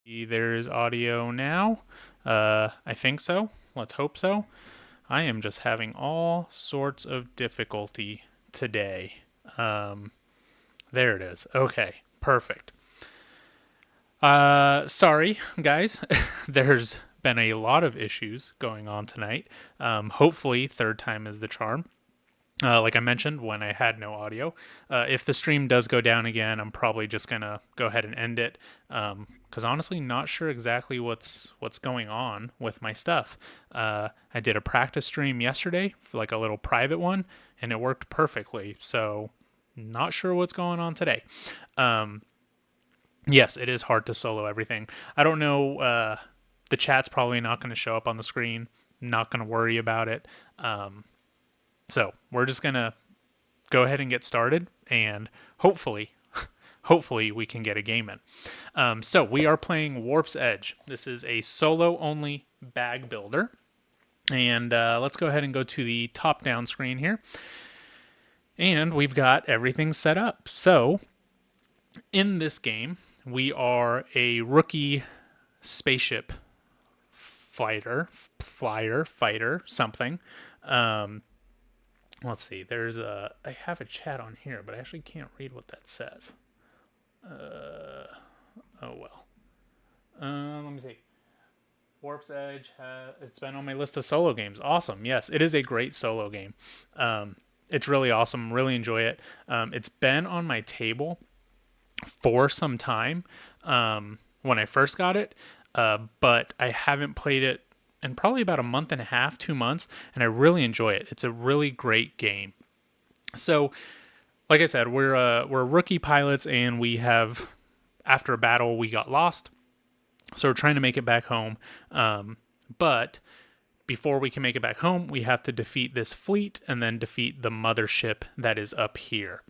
There's audio now. I think so. Let's hope so. I am just having all sorts of difficulty today. There it is. Okay, perfect. Sorry, guys. There's been a lot of issues going on tonight. Hopefully, third time is the charm. Like I mentioned, when I had no audio. If the stream does go down again, I'm probably just gonna go ahead and end it. Because honestly, not sure exactly what's going on with my stuff. I did a practice stream yesterday, for like a little private one, and it worked perfectly. So, not sure what's going on today. Yes, it is hard to solo everything. I don't know. The chat's probably not going to show up on the screen. Not going to worry about it. So we're just gonna go ahead and get started, and hopefully, hopefully we can get a game in. So we are playing Warp's Edge. This is a solo-only bag builder, and let's go ahead and go to the top-down screen here, and we've got everything set up. So in this game, we are a rookie spaceship flyer, something. Let's see. I have a chat on here, but I actually can't read what that says. Oh well. Let me see. Warp's Edge. It's been on my list of solo games. Awesome. Yes, it is a great solo game. It's really awesome. Really enjoy it. It's been on my table for some time when I first got it, but I haven't played it in probably about a month and a half, 2 months, and I really enjoy it. It's a really great game. So, like I said, we're rookie pilots, and we have, after a battle, we got lost. So we're trying to make it back home. But before we can make it back home, we have to defeat this fleet and then defeat the mothership that is up here.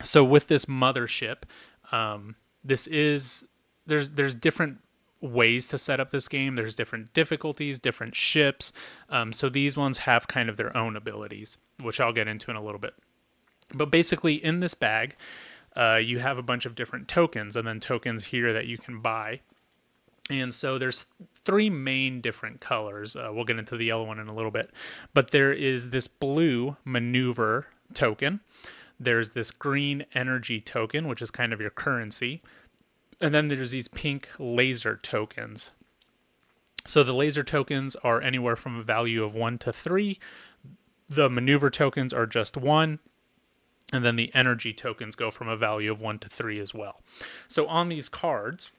So with this mothership, there's different ways to set up this game. There's different difficulties, different ships. So these ones have kind of their own abilities, which I'll get into in a little bit. But basically, in this bag, you have a bunch of different tokens, and then tokens here that you can buy. And so there's 3 main different colors. We'll get into the yellow one in a little bit. But there is this blue maneuver token. There's this green energy token, which is kind of your currency. And then there's these pink laser tokens. So the laser tokens are anywhere from a value of 1 to 3. The maneuver tokens are just 1. And then the energy tokens go from a value of 1 to 3 as well. So on these cards,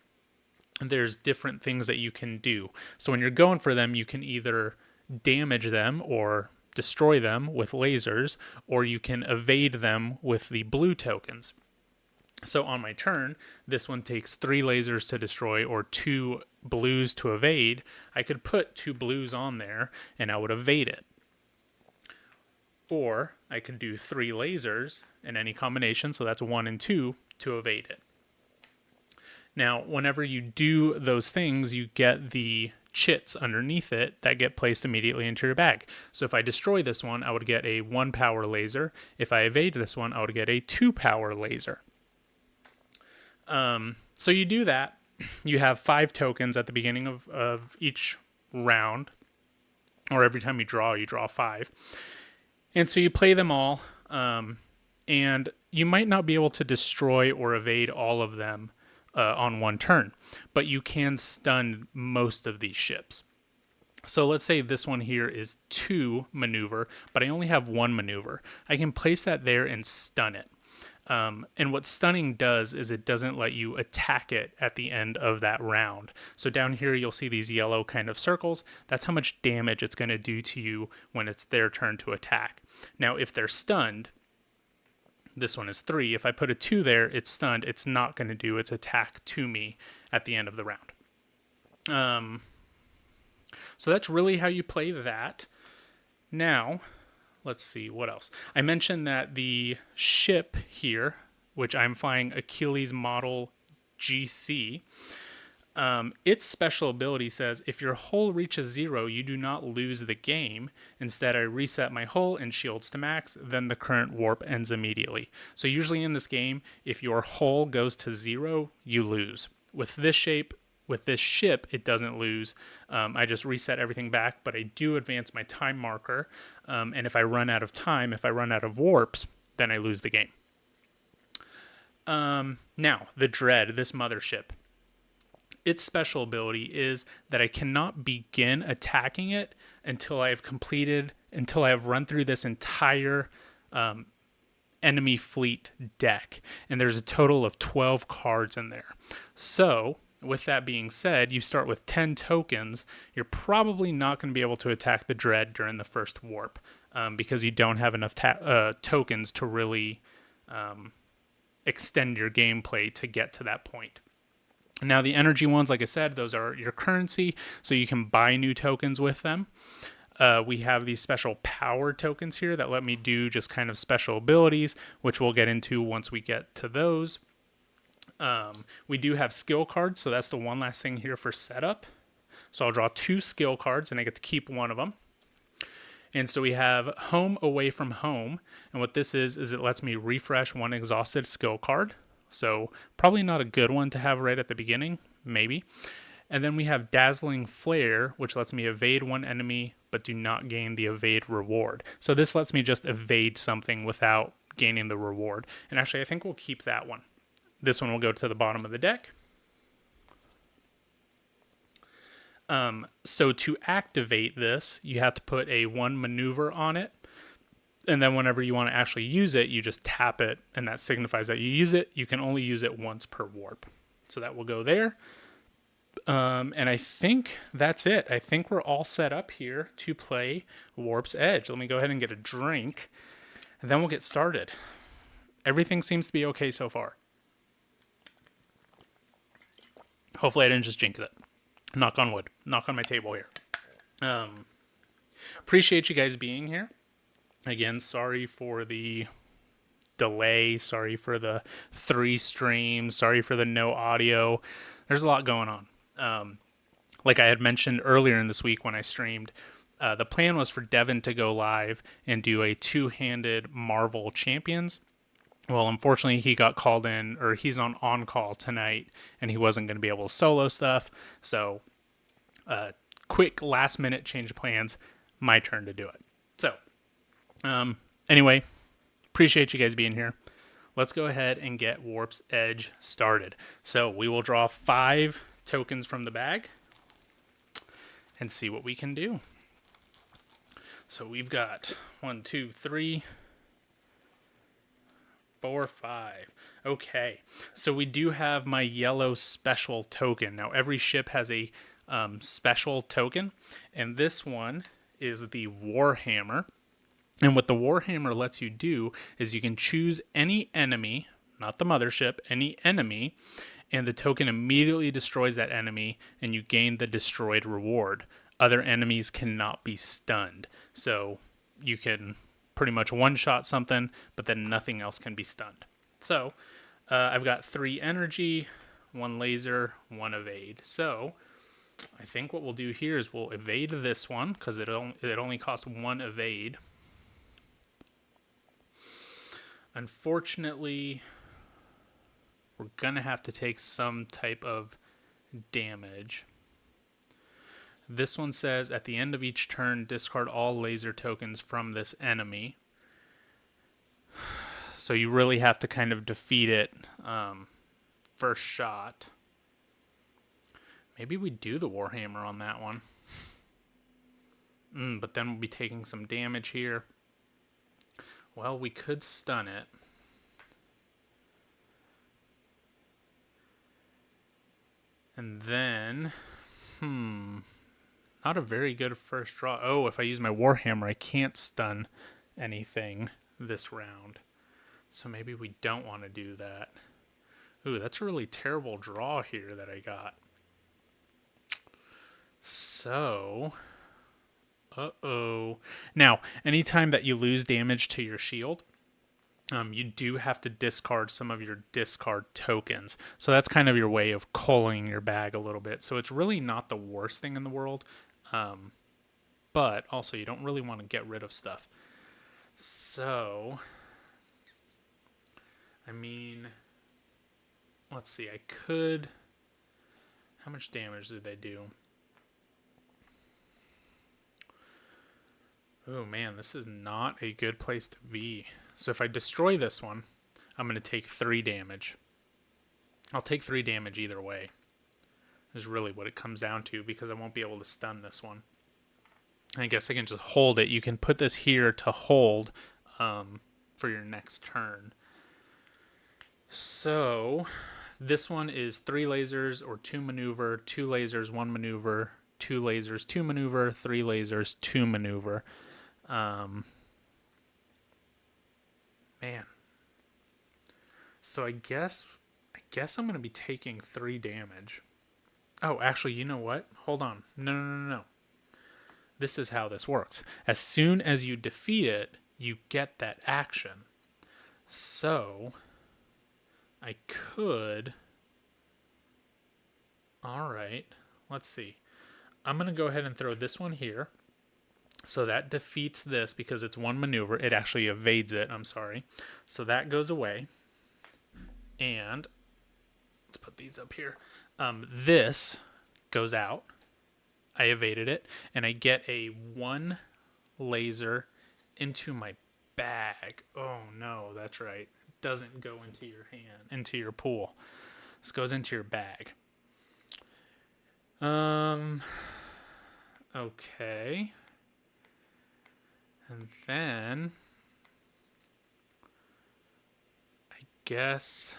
there's different things that you can do. So when you're going for them, you can either damage them or destroy them with lasers, or you can evade them with the blue tokens. So on my turn, this one takes 3 lasers to destroy or 2 blues to evade. I could put 2 blues on there and I would evade it. Or I could do 3 lasers in any combination, so that's 1 and 2, to evade it. Now, whenever you do those things, you get the chits underneath it that get placed immediately into your bag. So if I destroy this one, I would get a 1 power laser. If I evade this one, I would get a 2 power laser. So you do that. You have 5 tokens at the beginning of each round, or every time you draw 5. And so you play them all, and you might not be able to destroy or evade all of them on one turn, but you can stun most of these ships. So let's say this one here is 2 maneuver, but I only have 1 maneuver. I can place that there and stun it. And what stunning does is it doesn't let you attack it at the end of that round. So down here, you'll see these yellow kind of circles. That's how much damage it's going to do to you when it's their turn to attack. Now, if they're stunned, this one is 3. If I put a 2 there, it's stunned. It's not going to do its attack to me at the end of the round. So that's really how you play that. Now, let's see, what else? I mentioned that the ship here, which I'm flying Achilles model GC, its special ability says, if your hull reaches 0, you do not lose the game. Instead, I reset my hull and shields to max, then the current warp ends immediately. So usually in this game, if your hull goes to 0, you lose. With this shape, with this ship, it doesn't lose. I just reset everything back, but I do advance my time marker. And if I run out of time, if I run out of warps, then I lose the game. Now, the Dread, this mothership. Its special ability is that I cannot begin attacking it until I have run through this entire enemy fleet deck. And there's a total of 12 cards in there. So, with that being said, you start with 10 tokens. You're probably not going to be able to attack the Dread during the first warp because you don't have enough tokens to really extend your gameplay to get to that point. Now, the energy ones, like I said, those are your currency, so you can buy new tokens with them. We have these special power tokens here that let me do just kind of special abilities, which we'll get into once we get to those. We do have skill cards, so that's the one last thing here for setup. So I'll draw 2 skill cards, and I get to keep one of them. And so we have Home Away from Home, and what this is it lets me refresh one exhausted skill card. So probably not a good one to have right at the beginning, maybe. And then we have Dazzling Flare, which lets me evade one enemy, but do not gain the evade reward. So this lets me just evade something without gaining the reward. And actually, I think we'll keep that one. This one will go to the bottom of the deck. So to activate this, you have to put a 1 maneuver on it. And then whenever you want to actually use it, you just tap it, and that signifies that you use it. You can only use it once per warp. So that will go there. And I think that's it. I think we're all set up here to play Warp's Edge. Let me go ahead and get a drink, and then we'll get started. Everything seems to be okay so far. Hopefully I didn't just jinx it. Knock on wood. Knock on my table here. Appreciate you guys being here. Again, sorry for the delay. Sorry for the 3 streams. Sorry for the no audio. There's a lot going on. Like I had mentioned earlier in this week when I streamed, the plan was for Devin to go live and do a 2-handed Marvel Champions. Well, unfortunately, he got called in, or he's on call tonight, and he wasn't going to be able to solo stuff. So, quick last-minute change of plans. My turn to do it. So, anyway, appreciate you guys being here. Let's go ahead and get Warp's Edge started. So, we will draw 5 tokens from the bag and see what we can do. So, we've got 1, 2, 3... 4, 5. Okay, so we do have my yellow special token. Now, every ship has a special token, and this one is the Warhammer. And what the Warhammer lets you do is you can choose any enemy, not the mothership, any enemy, and the token immediately destroys that enemy, and you gain the destroyed reward. Other enemies cannot be stunned. So you can pretty much one-shot something, but then nothing else can be stunned. So I've got 3 energy, 1 laser, 1 evade. So I think what we'll do here is we'll evade this one because it only costs 1 evade. Unfortunately, we're gonna have to take some type of damage. This one says, at the end of each turn, discard all laser tokens from this enemy. So you really have to kind of defeat it first shot. Maybe we do the Warhammer on that one. But then we'll be taking some damage here. Well, we could stun it. And then, not a very good first draw. Oh, if I use my Warhammer, I can't stun anything this round. So maybe we don't want to do that. Ooh, that's a really terrible draw here that I got. So, now, anytime that you lose damage to your shield, you do have to discard some of your discard tokens. So that's kind of your way of culling your bag a little bit. So it's really not the worst thing in the world. But also you don't really want to get rid of stuff. So, I mean, let's see, I could How much damage did they do? Oh man, this is not a good place to be. So if I destroy this one, I'm going to take 3 damage. I'll take 3 damage either way. Is really what it comes down to, because I won't be able to stun this one. I guess I can just hold it. You can put this here to hold for your next turn. So this one is 3 lasers or 2 maneuver, 2 lasers, 1 maneuver, 2 lasers, 2 maneuver, 3 lasers, 2 maneuver. Man. So I guess I'm going to be taking 3 damage. Oh, actually, you know what? Hold on. No. This is how this works. As soon as you defeat it, you get that action. So I could... Alright, let's see. I'm going to go ahead and throw this one here. So that defeats this because it's 1 maneuver. It actually evades it, I'm sorry. So that goes away. And let's put these up here. This goes out. I evaded it. And I get a 1 laser into my bag. Oh no, that's right. It doesn't go into your hand, into your pool. This goes into your bag. Okay. And then I guess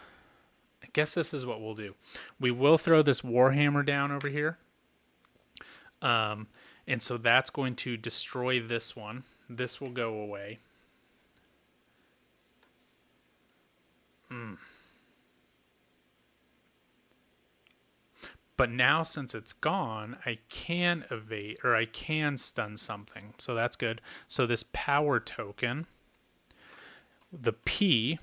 this is what we'll do. We will throw this Warhammer down over here. And so that's going to destroy this one. This will go away. But now since it's gone, I can evade, or I can stun something. So that's good. So this power token, the P,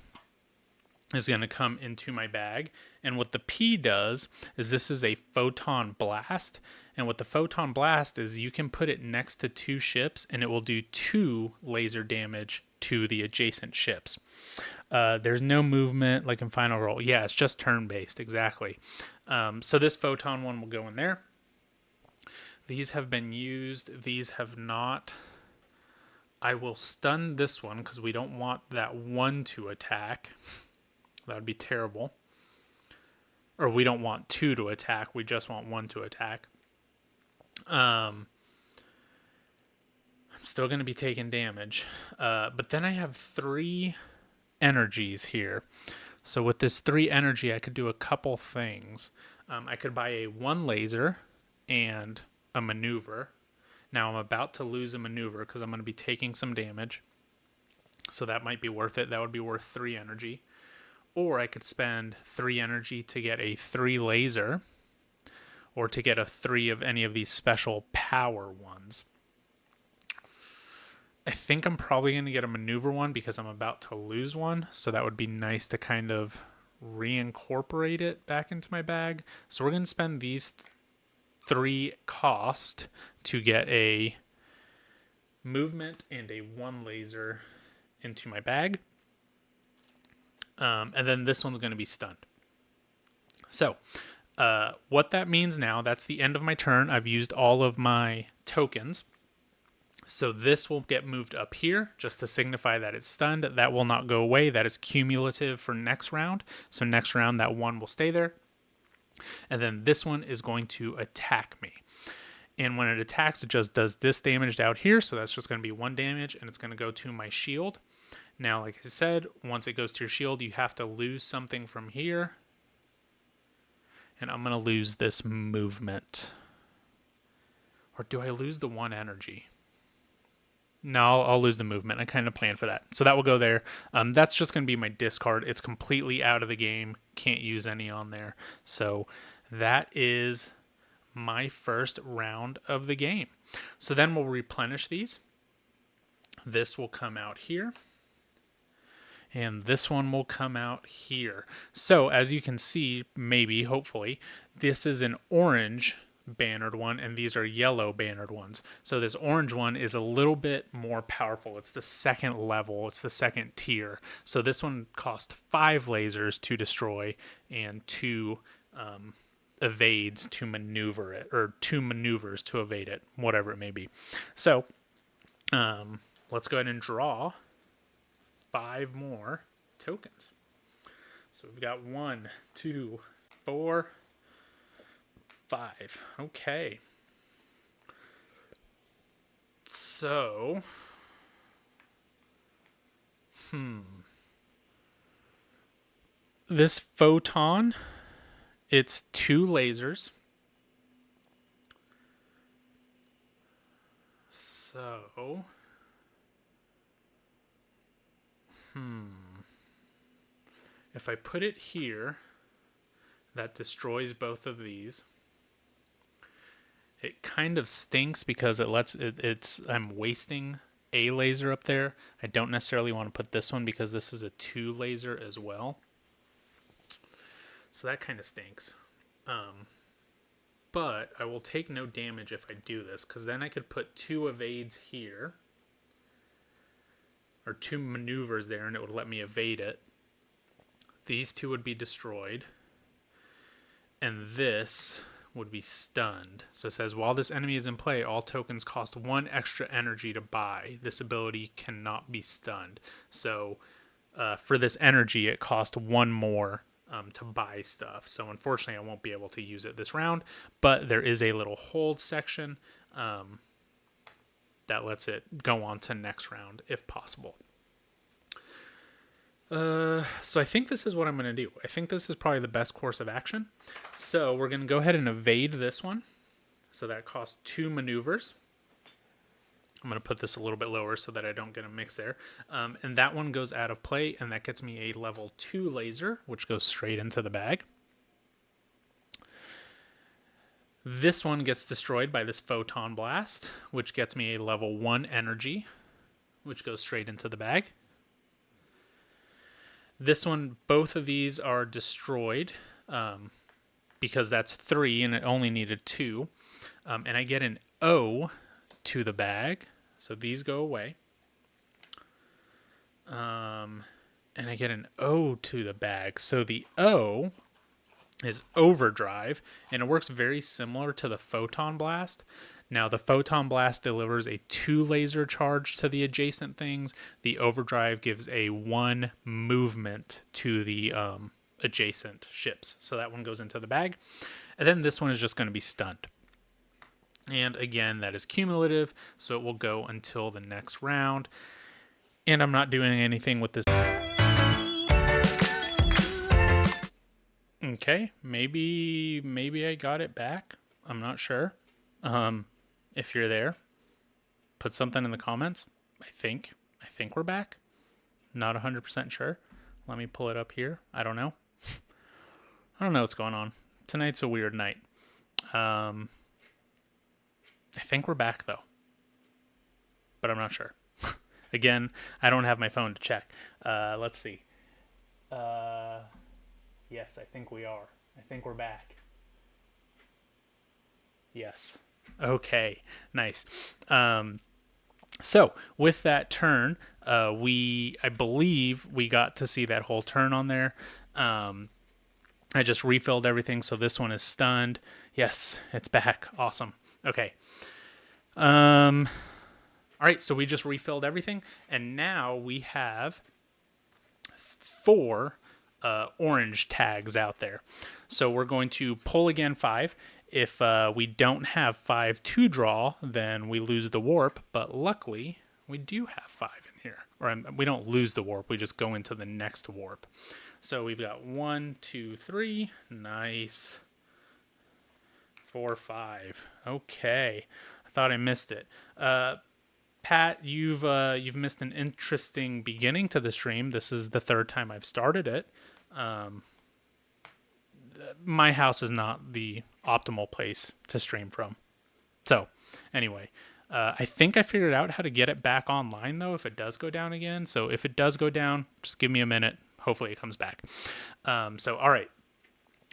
is going to come into my bag. And what the P does is this is a photon blast. And what the photon blast is, you can put it next to 2 ships and it will do 2 laser damage to the adjacent ships. There's no movement like in Final Roll. Yeah, it's just turn-based, exactly. So this photon one will go in there. These have been used. These have not. I will stun this one because we don't want that one to attack. That would be terrible. Or we don't want 2 to attack. We just want 1 to attack. I'm still going to be taking damage. But then I have 3 energies here. So with this 3 energy, I could do a couple things. I could buy a 1 laser and a maneuver. Now I'm about to lose a maneuver because I'm going to be taking some damage. So that might be worth it. That would be worth 3 energy. Or I could spend 3 energy to get a 3 laser, or to get a 3 of any of these special power ones. I think I'm probably going to get a maneuver one because I'm about to lose one. So that would be nice to kind of reincorporate it back into my bag. So we're going to spend these 3 cost to get a movement and a 1 laser into my bag. And then this one's going to be stunned. So what that means now, that's the end of my turn. I've used all of my tokens. So this will get moved up here just to signify that it's stunned. That will not go away. That is cumulative for next round. So next round, that 1 will stay there. And then this one is going to attack me. And when it attacks, it just does this damage out here. So that's just going to be 1 damage, and it's going to go to my shield. Now, like I said, once it goes to your shield, you have to lose something from here. And I'm going to lose this movement. Or do I lose the 1 energy? No, I'll lose the movement. I kind of planned for that. So that will go there. That's just going to be my discard. It's completely out of the game. Can't use any on there. So that is my first round of the game. So then we'll replenish these. This will come out here. And this one will come out here. So as you can see, maybe, hopefully, this is an orange bannered one, and these are yellow bannered ones. So this orange one is a little bit more powerful. It's the second level. It's the second tier. So this one cost 5 lasers to destroy and 2 evades to maneuver it, or 2 maneuvers to evade it, whatever it may be. So let's go ahead and draw 5 more tokens. So we've got 1, 2, 4, 5. Okay. So, this photon, it's 2 lasers. So, if I put it here, that destroys both of these. It kind of stinks because I'm wasting a laser up there. I don't necessarily want to put this one because this is a 2 laser as well. So that kind of stinks. But I will take no damage if I do this, because then I could put 2 evades here, or 2 maneuvers there, and it would let me evade it. These 2 would be destroyed, and this would be stunned. So it says, while this enemy is in play, all tokens cost 1 extra energy to buy. This ability cannot be stunned. So for this energy, it cost 1 more to buy stuff. So unfortunately, I won't be able to use it this round, but there is a little hold section that lets it go on to next round if possible. So I think this is what I'm going to do. I think this is probably the best course of action. So we're going to go ahead and evade this one. So that costs 2 maneuvers. I'm going to put this a little bit lower so that I don't get a mix there. And that one goes out of play, and that gets me a level 2 laser, which goes straight into the bag. This one gets destroyed by this photon blast, which gets me a level 1 energy, which goes straight into the bag. This one, both of these are destroyed because that's 3 and it only needed 2. And I get an O to the bag, so these go away. And I get an O to the bag. So the O is overdrive, and it works very similar to the photon blast. Now, the photon blast delivers a 2 laser charge to the adjacent things. The overdrive gives a 1 movement to the adjacent ships. So that one goes into the bag. And then this one is just going to be stunned. And again, that is cumulative, so it will go until the next round. And I'm not doing anything with this. Okay, maybe I got it back. I'm not sure. If you're there, put something in the comments. I think we're back. Not 100% sure. Let me pull it up here. I don't know. I don't know what's going on. Tonight's a weird night. I think we're back though, but I'm not sure. Again, I don't have my phone to check. Let's see. Yes, I think we are. I think we're back. Yes. Okay, nice. So with that turn, I believe we got to see that whole turn on there. I just refilled everything, so this one is stunned. Yes, it's back. Awesome. Okay. All right, so we just refilled everything, and now we have 4 orange tags out there. So we're going to pull again 5. If we don't have 5 to draw, then we lose the warp, but luckily we do have 5 in here. Or we don't lose the warp, we just go into the next warp. So we've got 1, 2, 3, nice. 4, 5, okay. I thought I missed it. Pat, you've missed an interesting beginning to the stream. This is the 3rd time I've started it. My house is not the optimal place to stream from. So, anyway, I think I figured out how to get it back online, though, if it does go down again. So, if it does go down, just give me a minute. Hopefully, it comes back. So, all right.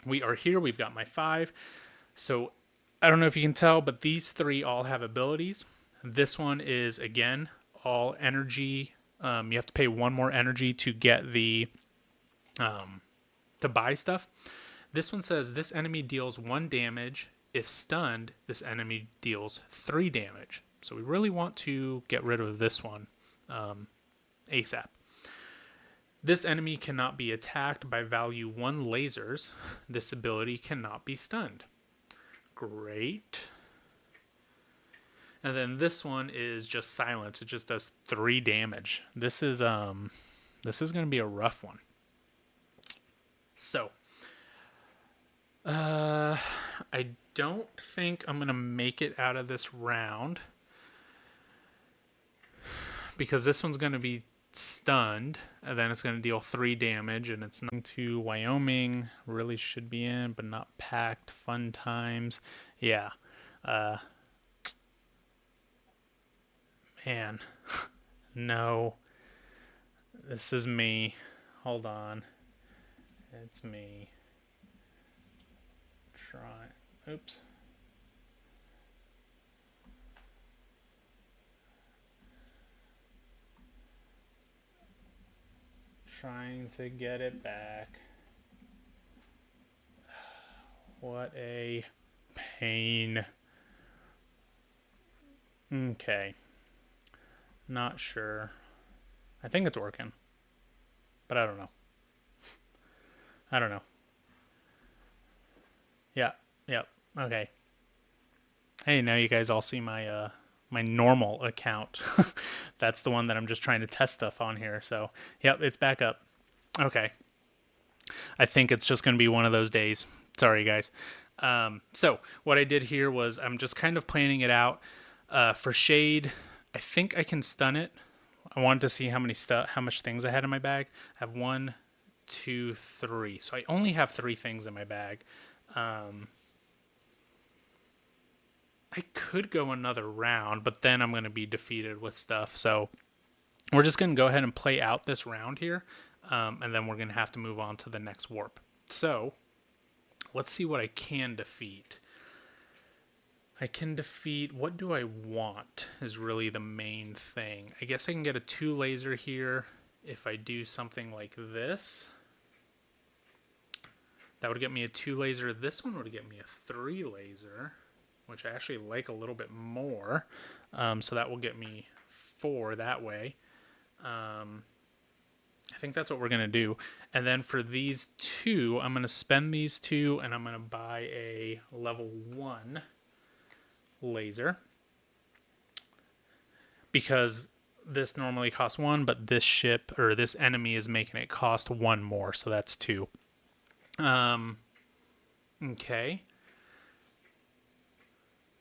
We are here. We've got my 5. So, I don't know if you can tell, but these 3 all have abilities. This one is, again, all energy. You have to pay 1 more energy to get the... to buy stuff. This one says this enemy deals 1 damage. If stunned, this enemy deals 3 damage. So we really want to get rid of this one ASAP. This enemy cannot be attacked by value 1 lasers. This ability cannot be stunned. Great. And then this one is just silence. It just does 3 damage. This is going to be a rough one. So, I don't think I'm going to make it out of this round because this one's going to be stunned, and then it's going to deal 3 damage, and it's not to Wyoming. Really should be in, but not packed. Fun times. Yeah. Man. No. This is me. Hold on. It's me. Oops. Trying to get it back. What a pain. Okay. Not sure. I think it's working. But I don't know. I don't know. Yeah. Yep. Okay. Hey, now you guys all see my my normal account. That's the one that I'm just trying to test stuff on here. So, yep, it's back up. Okay. I think it's just going to be one of those days. Sorry, guys. So what I did here was I'm just kind of planning it out. For shade, I think I can stun it. I wanted to see how much things I had in my bag. I have 1, 2, 3. So I only have 3 things in my bag. I could go another round, but then I'm going to be defeated with stuff. So we're just going to go ahead and play out this round here, and then we're going to have to move on to the next warp. So let's see what I can defeat. I can defeat, what do I want is really the main thing. I guess I can get a 2 laser here if I do something like this. That would get me a 2 laser. This one would get me a 3 laser, which I actually like a little bit more. So that will get me 4 that way. I think that's what we're going to do. And then for these 2, I'm going to spend these 2, and I'm going to buy a level 1 laser. Because this normally costs 1, but this ship, or this enemy, is making it cost 1 more. So that's 2. Okay.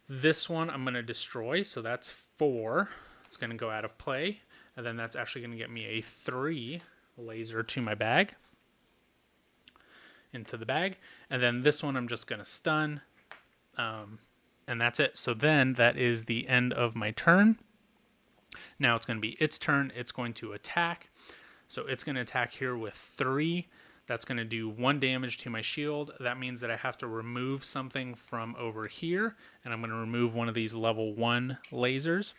This one I'm going to destroy, so that's 4. It's going to go out of play. And then that's actually going to get me a 3 laser to my bag. Into the bag. And then this one I'm just going to stun. And that's it. So then that is the end of my turn. Now it's going to be its turn. It's going to attack. So it's going to attack here with 3. That's going to do 1 damage to my shield. That means that I have to remove something from over here. And I'm going to remove one of these level 1 lasers.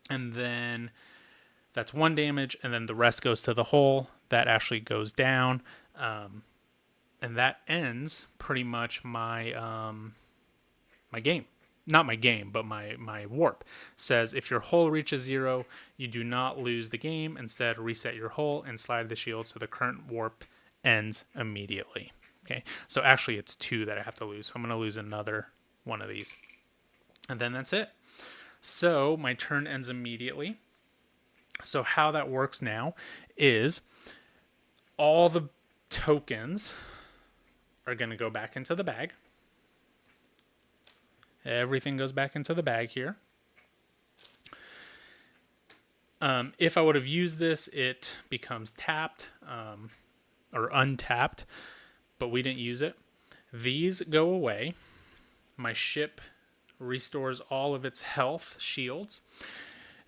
And then that's 1 damage. And then the rest goes to the hole. That actually goes down. And that ends pretty much my my game. Not my game, but my warp. Says if your hull reaches 0, you do not lose the game. Instead, reset your hull and slide the shield so the current warp ends immediately. Okay, so actually it's 2 that I have to lose. So I'm going to lose another one of these. And then that's it. So my turn ends immediately. So how that works now is all the tokens are going to go back into the bag. Everything goes back into the bag here. If I would have used this, it becomes tapped or untapped, but we didn't use it. These go away. My ship restores all of its health shields.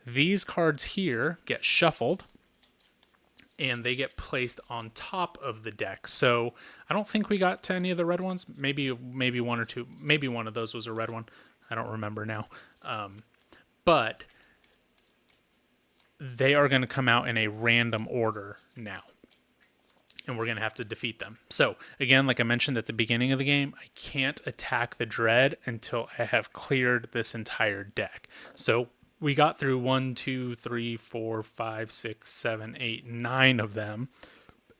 These cards here get shuffled, and they get placed on top of the deck. So I don't think we got to any of the red ones. Maybe 1 or 2. Maybe one of those was a red one. I don't remember now. But they are going to come out in a random order now. and we're going to have to defeat them. So again, like I mentioned at the beginning of the game, I can't attack the dread until I have cleared this entire deck. So we got through 1, 2, 3, 4, 5, 6, 7, 8, 9 of them,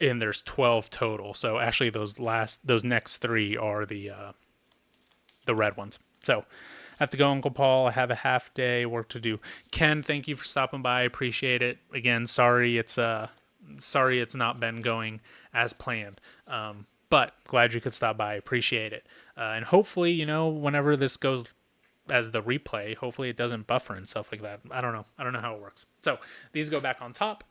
and there's 12 total. So actually those next 3 are the red ones. So I have to go, Uncle Paul. I have a half day work to do. Ken, thank you for stopping by. I appreciate it. Again, sorry it's not been going as planned. But glad you could stop by. Appreciate it. And hopefully, you know, whenever this goes as the replay, hopefully it doesn't buffer and stuff like that. I don't know. I don't know how it works. So these go back on top.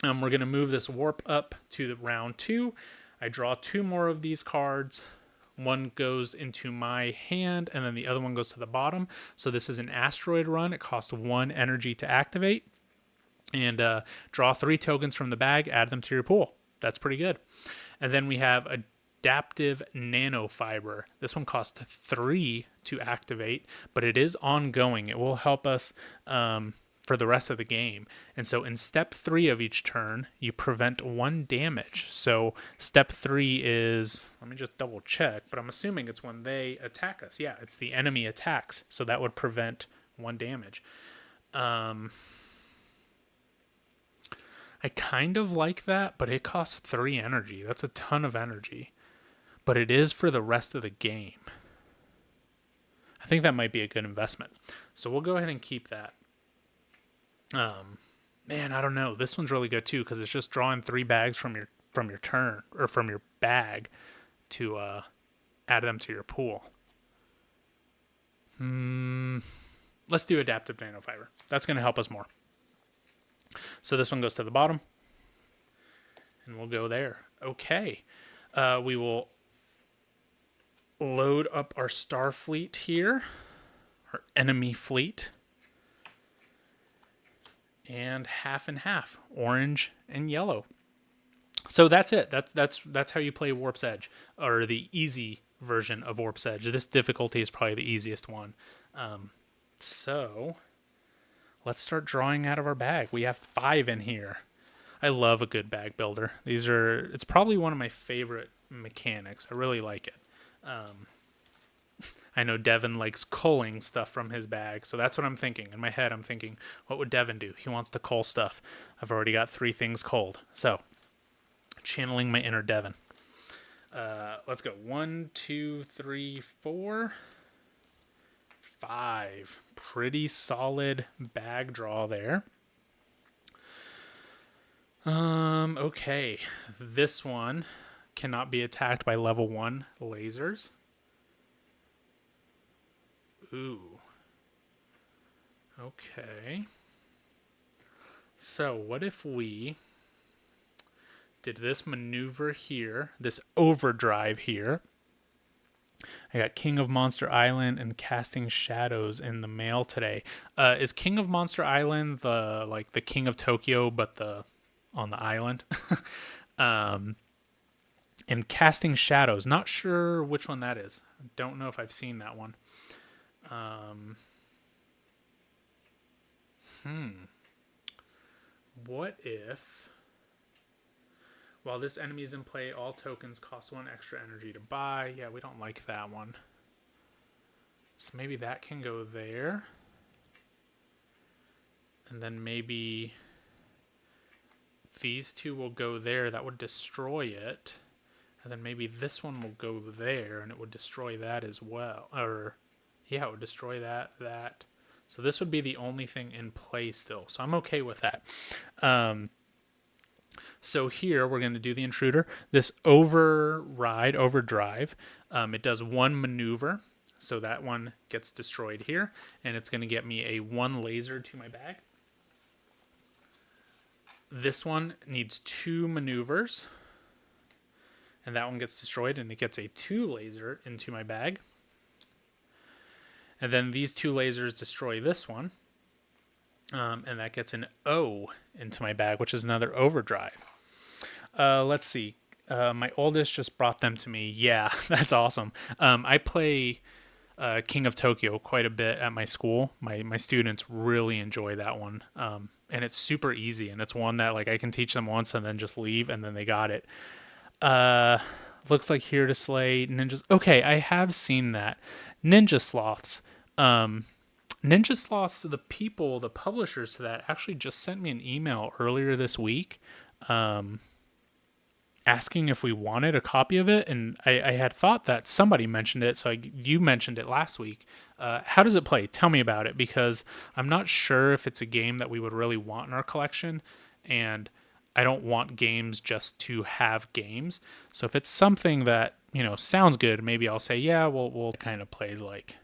We're going to move this warp up to the round 2. I draw 2 more of these cards. One goes into my hand, and then the other one goes to the bottom. So this is an asteroid run. It costs 1 energy to activate. And draw 3 tokens from the bag, add them to your pool. That's pretty good. And then we have adaptive nanofiber. This one costs 3 to activate, but it is ongoing. It will help us for the rest of the game. And so in step 3 of each turn, you prevent 1 damage. So step 3 is, let me just double check, but I'm assuming it's when they attack us. Yeah, it's the enemy attacks. So that would prevent 1 damage. I kind of like that, but it costs 3 energy. That's a ton of energy. But it is for the rest of the game. I think that might be a good investment. So we'll go ahead and keep that. Man, I don't know. This one's really good too because it's just drawing 3 bags from your turn or from your bag to add them to your pool. Let's do adaptive nanofiber. That's going to help us more. So this one goes to the bottom, and we'll go there. Okay, we will load up our star fleet here, our enemy fleet. And half and half, orange and yellow. So that's it. That's how you play Warp's Edge, or the easy version of Warp's Edge. This difficulty is probably the easiest one. So let's start drawing out of our bag. We have 5 in here. I love a good bag builder. It's probably one of my favorite mechanics. I really like it. I know Devin likes culling stuff from his bag, so that's what I'm thinking. In my head, I'm thinking, what would Devin do? He wants to cull stuff. I've already got 3 things culled. So, channeling my inner Devin. Let's go. 1, 2, 3, 4, 5. Pretty solid bag draw there. Okay. This one cannot be attacked by level 1 lasers. Ooh. Okay. So what if we did this maneuver here, this overdrive here. I got King of Monster Island and Casting Shadows in the mail today. Is King of Monster Island the King of Tokyo, but on the island? And Casting Shadows, not sure which one that is. I don't know if I've seen that one. What if, while this enemy is in play, all tokens cost 1 extra energy to buy? Yeah, we don't like that one. So maybe that can go there. And then maybe these 2 will go there. That would destroy it. And then maybe this one will go there, and it would destroy that as well. Or, yeah, it would destroy that. So this would be the only thing in play still. So I'm okay with that. So here we're going to do the intruder. This overdrive, it does 1 maneuver. So that one gets destroyed here. And it's going to get me a 1 laser to my bag. This one needs 2 maneuvers. And that one gets destroyed, and it gets a 2 laser into my bag. And then these 2 lasers destroy this one. And that gets an O into my bag, which is another overdrive. Let's see. My oldest just brought them to me. Yeah, that's awesome. I play King of Tokyo quite a bit at my school. My students really enjoy that one, and it's super easy. And it's one that like I can teach them once and then just leave, and then they got it. Uh, looks like Here to Slay Ninjas. Okay, I have seen that. Ninja Sloths. Um, Ninja Sloths, the publishers to that, actually just sent me an email earlier this week, asking if we wanted a copy of it, and I had thought that somebody mentioned it, so you mentioned it last week. How does it play? Tell me about it, because I'm not sure if it's a game that we would really want in our collection, and I don't want games just to have games. So if it's something that sounds good, maybe I'll say yeah. We'll kind of plays like.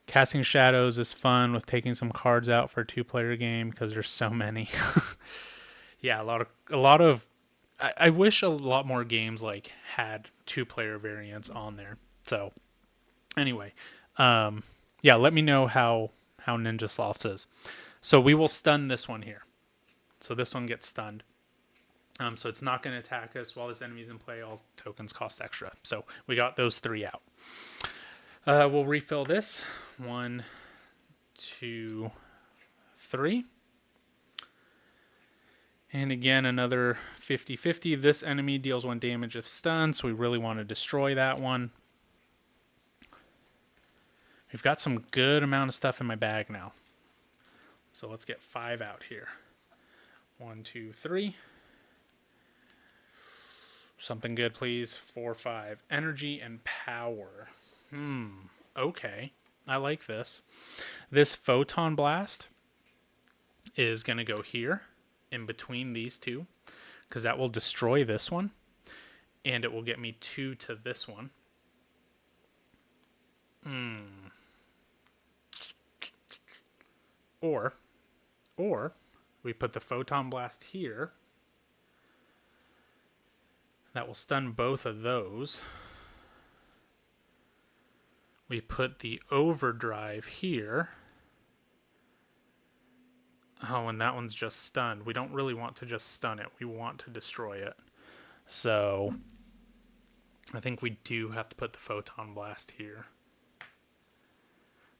Casting Shadows is fun with taking some cards out for a 2-player game because there's so many. Yeah, a lot of. I wish a lot more games like had 2-player variants on there. So anyway, yeah, let me know how Ninja Sloths is. So we will stun this one here. So this one gets stunned. So it's not going to attack us while this enemy's in play. All tokens cost extra. So we got those 3 out. We'll refill this. 1, 2, 3. And again, another 50-50. This enemy deals 1 damage if stunned, so we really want to destroy that one. We've got some good amount of stuff in my bag now. So let's get 5 out here. 1, 2, 3. Something good, please. 4, 5. Energy and power. Okay. I like this. This Photon Blast is going to go here in between these two, because that will destroy this one, and it will get me 2 to this one. Or we put the Photon Blast here. That will stun both of those. We put the Overdrive here. Oh, and that one's just stunned. We don't really want to just stun it. We want to destroy it. So I think we do have to put the Photon Blast here.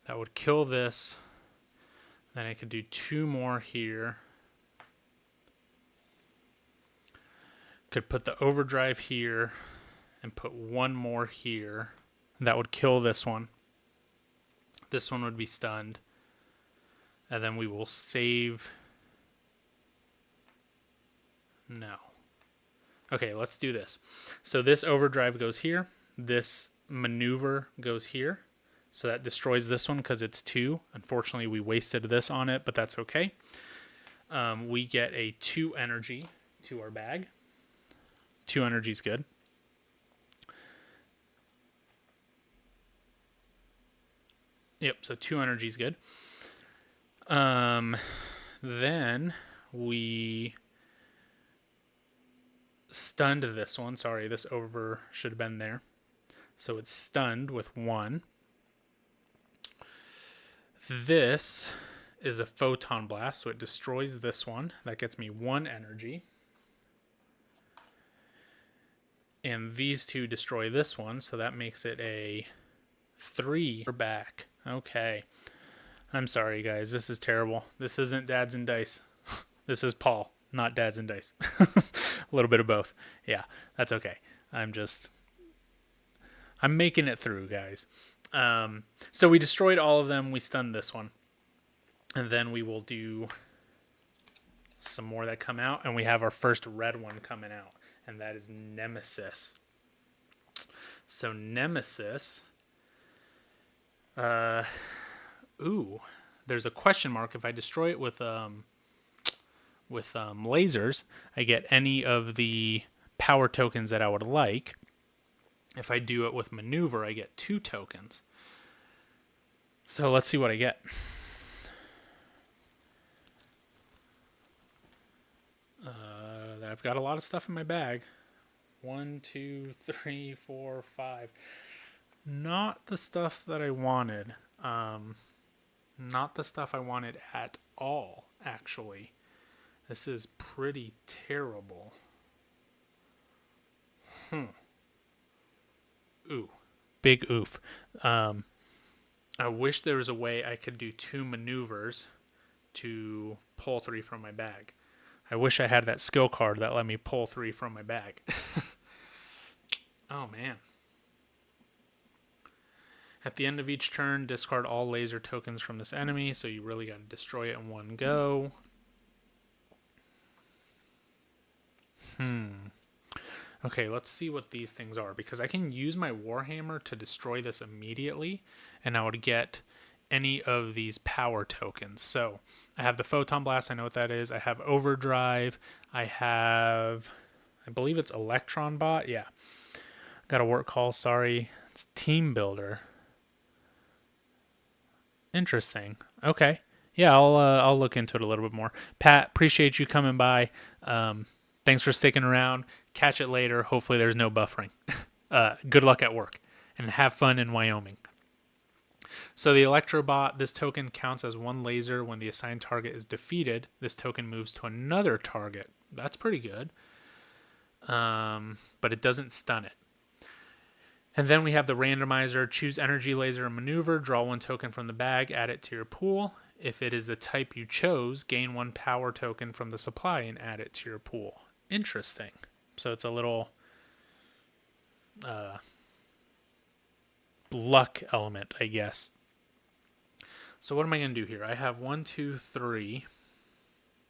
That would kill this. Then I could do 2 more here. Could put the Overdrive here and put 1 more here. That would kill this one. This one would be stunned. And then we will save. No. Okay, let's do this. So this Overdrive goes here. This Maneuver goes here. So that destroys this one because it's 2. Unfortunately, we wasted this on it, but that's okay. We get a 2 energy to our bag. 2 energy is good. Yep, so 2 energy is good. Then we stunned this one. Sorry, this over should have been there. So it's stunned with 1. This is a Photon Blast, so it destroys this one. That gets me 1 energy. And these 2 destroy this one, so that makes it a 3. We're back. Okay. I'm sorry, guys. This is terrible. This isn't Dads and Dice. This is Paul, not Dads and Dice. A little bit of both. Yeah, that's okay. I'm making it through, guys. So we destroyed all of them. We stunned this one. And then we will do some more that come out. And we have our first red one coming out. And that is Nemesis. So Nemesis... there's a question mark. If I destroy it with lasers, I get any of the power tokens that I would like. If I do it with Maneuver, I get 2 tokens. So let's see what I get. I've got a lot of stuff in my bag. 1, 2, 3, 4, 5. Not the stuff that I wanted. Not the stuff I wanted at all, actually. This is pretty terrible. Ooh. Big oof. I wish there was a way I could do 2 maneuvers to pull 3 from my bag. I wish I had that skill card that let me pull 3 from my bag. Oh, man. At the end of each turn, discard all laser tokens from this enemy, so you really got to destroy it in one go. Okay, let's see what these things are, because I can use my Warhammer to destroy this immediately, and I would get any of these power tokens. So I have the Photon Blast, I know what that is. I have Overdrive. I believe it's Electron Bot. Yeah. Got a work call, sorry. It's Team Builder. Interesting. Okay. Yeah, I'll look into it a little bit more. Pat, appreciate you coming by. Thanks for sticking around. Catch it later. Hopefully there's no buffering. Good luck at work. And have fun in Wyoming. So the Electrobot, this token counts as 1 laser. When the assigned target is defeated, this token moves to another target. That's pretty good. But it doesn't stun it. And then we have the randomizer. Choose energy, laser, and maneuver. Draw 1 token from the bag. Add it to your pool. If it is the type you chose, gain 1 power token from the supply and add it to your pool. Interesting. So it's a little luck element, I guess. So what am I going to do here? I have 1, 2, 3.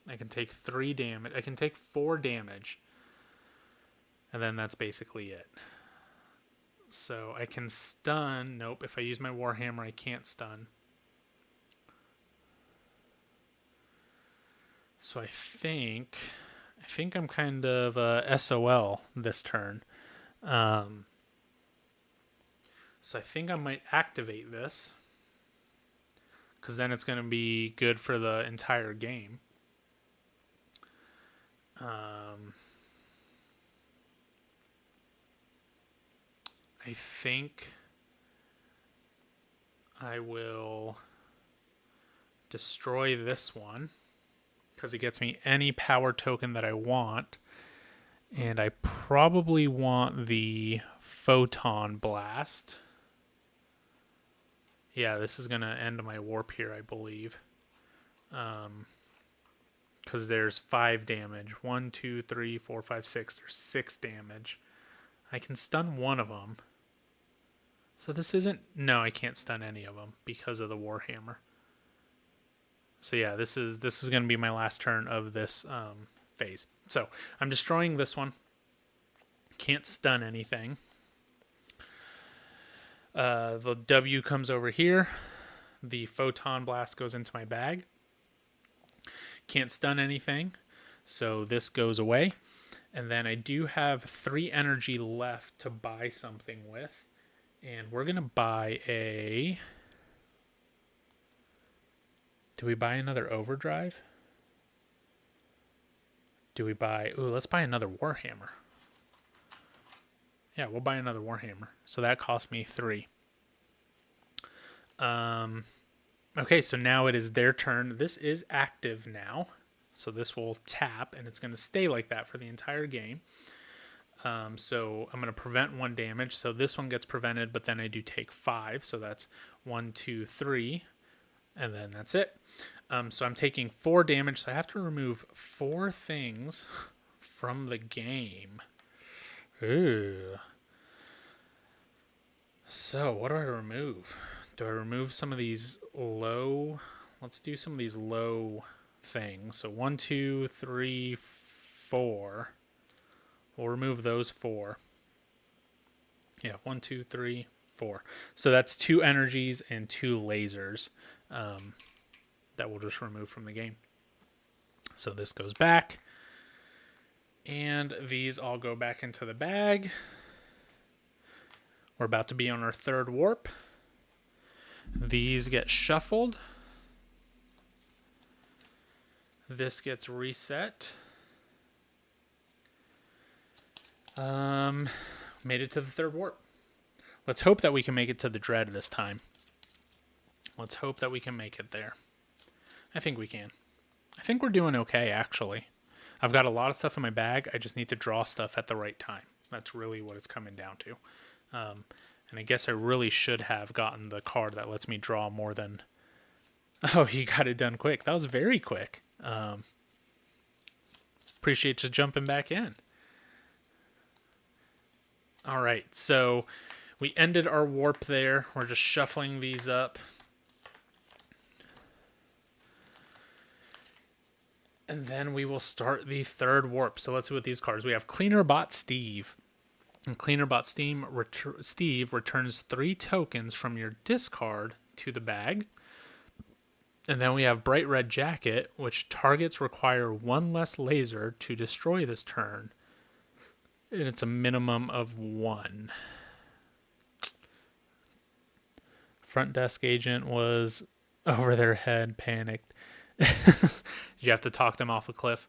I can take 3 damage. I can take 4 damage. And then that's basically it. So I can stun. Nope, if I use my Warhammer, I can't stun. So I think I'm kind of SOL this turn. So I think I might activate this, because then it's going to be good for the entire game. I think I will destroy this one, because it gets me any power token that I want. And I probably want the Photon Blast. Yeah, this is going to end my warp here, I believe. Because there's 5 damage. 1, 2, 3, 4, 5, 6. There's 6 damage. I can stun one of them. So this isn't... No, I can't stun any of them because of the Warhammer. So yeah, this is going to be my last turn of this phase. So I'm destroying this one. Can't stun anything. The W comes over here. The Photon Blast goes into my bag. Can't stun anything. So this goes away. And then I do have 3 energy left to buy something with. And we're going to buy a... Do we buy another Overdrive? Do we buy... Ooh, let's buy another Warhammer. Yeah, we'll buy another Warhammer. So that cost me 3. Okay, so now it is their turn. This is active now. So this will tap, and it's going to stay like that for the entire game. So I'm going to prevent 1 damage. So this one gets prevented, but then I do take 5. So that's 1, 2, 3. And then that's it. So I'm taking 4 damage. So I have to remove 4 things from the game. Ooh. So what do I remove? Do I remove some of these low? Let's do some of these low things. So 1, 2, 3, 4. We'll remove those 4. Yeah, 1, 2, 3, 4. So that's 2 energies and 2 lasers that we'll just remove from the game. So this goes back. And these all go back into the bag. We're about to be on our 3rd warp. These get shuffled. This gets reset. Made it to the 3rd warp. Let's hope that we can make it to the Dread this time. Let's hope that we can make it there. I think we can. I think we're doing okay, actually. I've got a lot of stuff in my bag. I just need to draw stuff at the right time. That's really what it's coming down to. And I guess I really should have gotten the card that lets me draw more than... Oh, he got it done quick. That was very quick. Appreciate you jumping back in. All right, so we ended our warp there. We're just shuffling these up. And then we will start the third warp. So let's see what these cards. We have Cleanerbot Steve. And Cleanerbot Steve returns 3 tokens from your discard to the bag. And then we have Bright Red Jacket, which targets require 1 less laser to destroy this turn. And it's a minimum of 1. Front desk agent was over their head, panicked. You have to talk them off a cliff.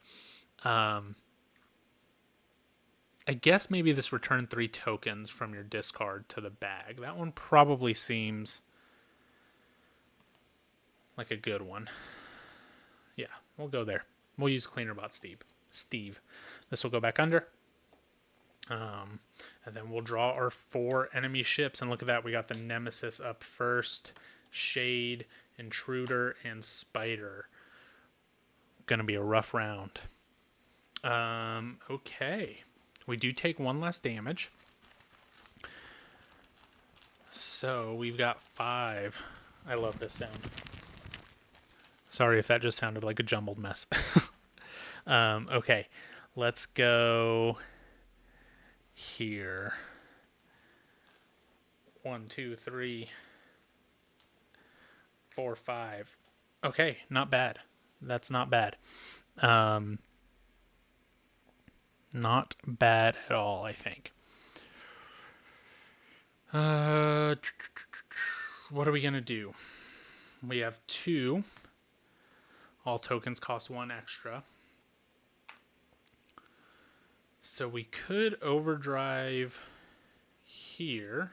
I guess maybe this returned 3 tokens from your discard to the bag. That one probably seems like a good one. Yeah, we'll go there. We'll use Cleanerbot Steve. This will go back under. And then we'll draw our 4 enemy ships. And look at that. We got the Nemesis up first. Shade, Intruder, and Spider. Gonna be a rough round. Okay. We do take 1 less damage. So we've got 5. I love this sound. Sorry if that just sounded like a jumbled mess. Okay, let's go here. 1, 2, 3, 4, 5. Okay, not bad. That's not bad. Not bad at all, I think. What are we going to do? We have 2. All tokens cost 1 extra. So we could overdrive here.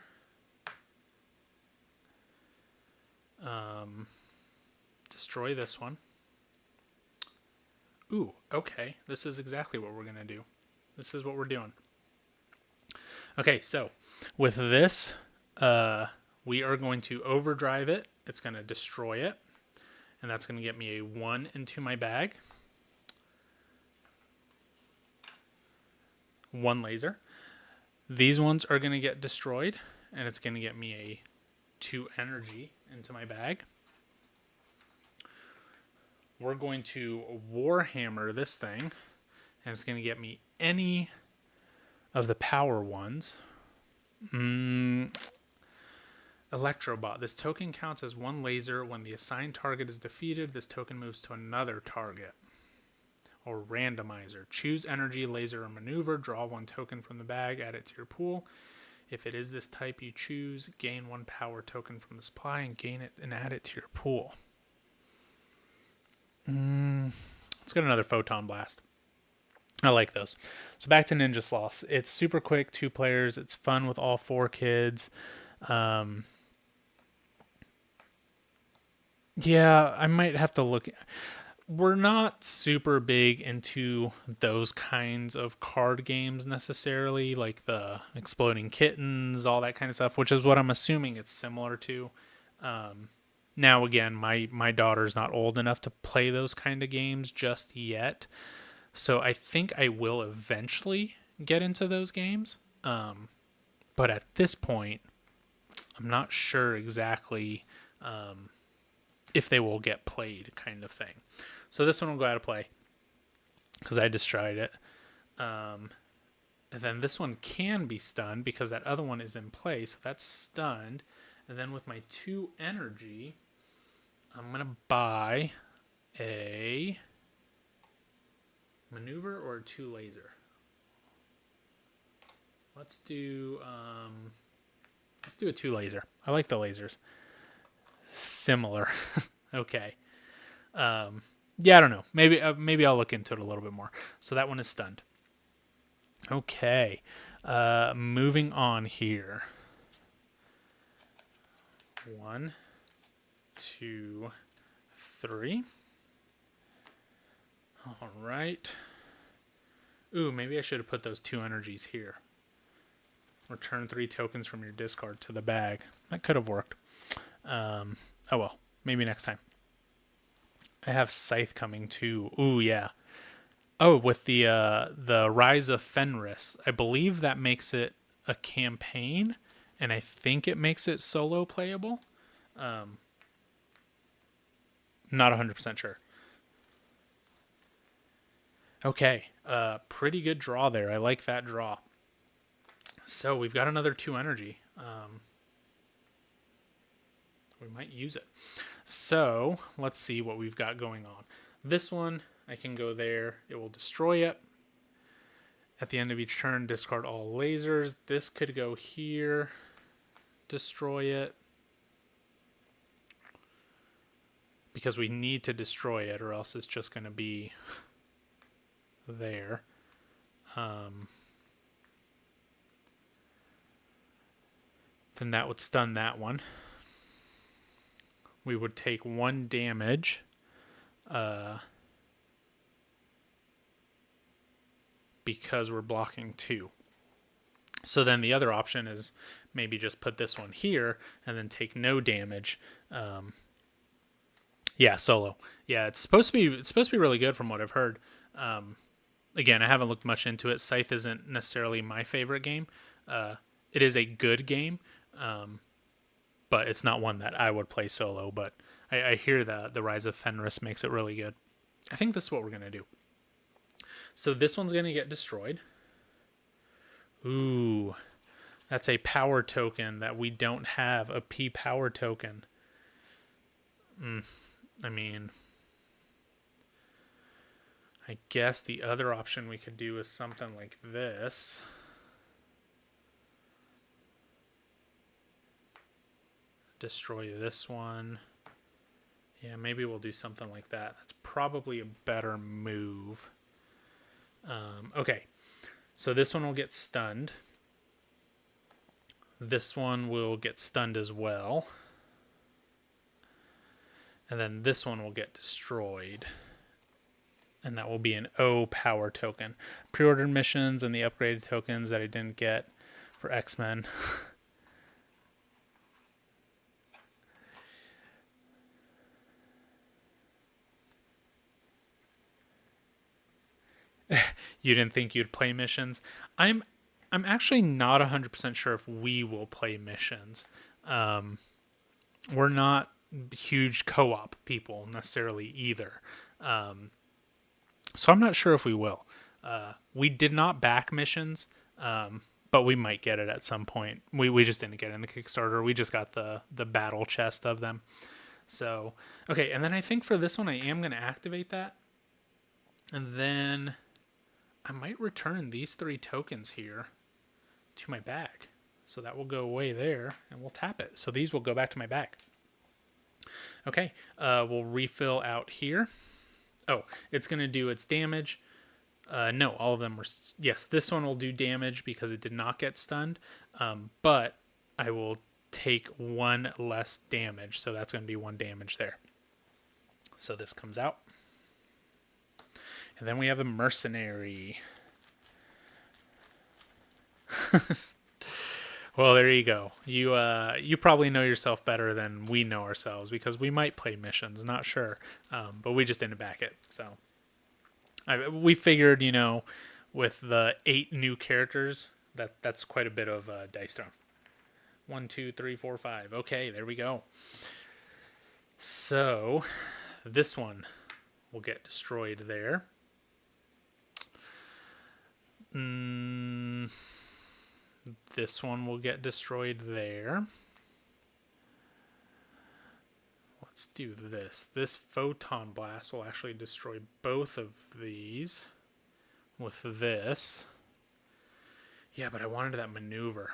Destroy this one. Ooh, okay. This is exactly what we're going to do. This is what we're doing. Okay, so with this, we are going to overdrive it. It's going to destroy it. And that's going to get me a 1 into my bag. 1 laser. These ones are going to get destroyed. And it's going to get me a 2 energy into my bag. We're going to Warhammer this thing. And it's going to get me any of the power ones. Electrobot. This token counts as 1 laser. When the assigned target is defeated, this token moves to another target. Or randomizer. Choose energy, laser, or maneuver. Draw 1 token from the bag. Add it to your pool. If it is this type you choose, gain 1 power token from the supply and gain it and add it to your pool. Let's get another Photon Blast. I like those. So back to Ninja Sloths. It's super quick, 2 players. It's fun with all 4 kids. Yeah, I might have to look. We're not super big into those kinds of card games necessarily, like the Exploding Kittens, all that kind of stuff, which is what I'm assuming it's similar to. Now, again, my daughter's not old enough to play those kind of games just yet. So I think I will eventually get into those games. But at this point, I'm not sure exactly if they will get played, kind of thing. So this one will go out of play because I just tried it. And then this one can be stunned because that other one is in play. So that's stunned. And then with my 2 energy, I'm going to buy a maneuver or a 2 laser. Let's do a 2 laser. I like the lasers. Similar. Okay. Yeah, I don't know. Maybe I'll look into it a little bit more. So that one is stunned. Okay. Moving on here. 1, 2, 3. All right. Ooh, maybe I should have put those 2 energies here. Return 3 tokens from your discard to the bag. That could have worked. Oh well, maybe next time. I have Scythe coming too. Ooh, yeah. Oh, with the Rise of Fenris. I believe that makes it a campaign, and I think it makes it solo playable. Not 100% sure. Okay, pretty good draw there. I like that draw. So we've got another 2 energy. We might use it. So let's see what we've got going on. This one, I can go there. It will destroy it. At the end of each turn, discard all lasers. This could go here, destroy it. Because we need to destroy it, or else it's just going to be there. Then that would stun that one. We would take 1 damage. Because we're blocking 2. So then the other option is maybe just put this one here and then take no damage. Yeah, solo. Yeah, it's supposed to be really good from what I've heard. Again, I haven't looked much into it. Scythe isn't necessarily my favorite game. It is a good game, but it's not one that I would play solo. But I hear that the Rise of Fenris makes it really good. I think this is what we're going to do. So this one's going to get destroyed. Ooh, that's a power token that we don't have, a P power token. I mean, I guess the other option we could do is something like this. Destroy this one. Yeah, maybe we'll do something like that. That's probably a better move. Okay, so this one will get stunned. This one will get stunned as well. And then this one will get destroyed. And that will be an O power token. Pre-ordered missions and the upgraded tokens that I didn't get for X-Men. You didn't think you'd play missions? I'm actually not 100% sure if we will play missions. We're not huge co-op people necessarily either. So I'm not sure if we will. We did not back missions, but we might get it at some point. We just didn't get it in the Kickstarter. We just got the battle chest of them. So, okay, and then I think for this one I am going to activate that. And then I might return these 3 tokens here to my bag. So that will go away there, and we'll tap it. So these will go back to my bag. Okay, we'll refill out here. Oh, it's going to do its damage. No, all of them were... Yes, this one will do damage because it did not get stunned. But I will take 1 less damage. So that's going to be 1 damage there. So this comes out. And then we have a mercenary. Well, there you go. You probably know yourself better than we know ourselves because we might play missions, not sure. But we just didn't back it. So we figured, you know, with the 8 new characters, that's quite a bit of dice thrown. 1, 2, 3, 4, 5. Okay, there we go. So this one will get destroyed there. This one will get destroyed there. Let's do this. This photon blast will actually destroy both of these with this. Yeah, but I wanted that maneuver.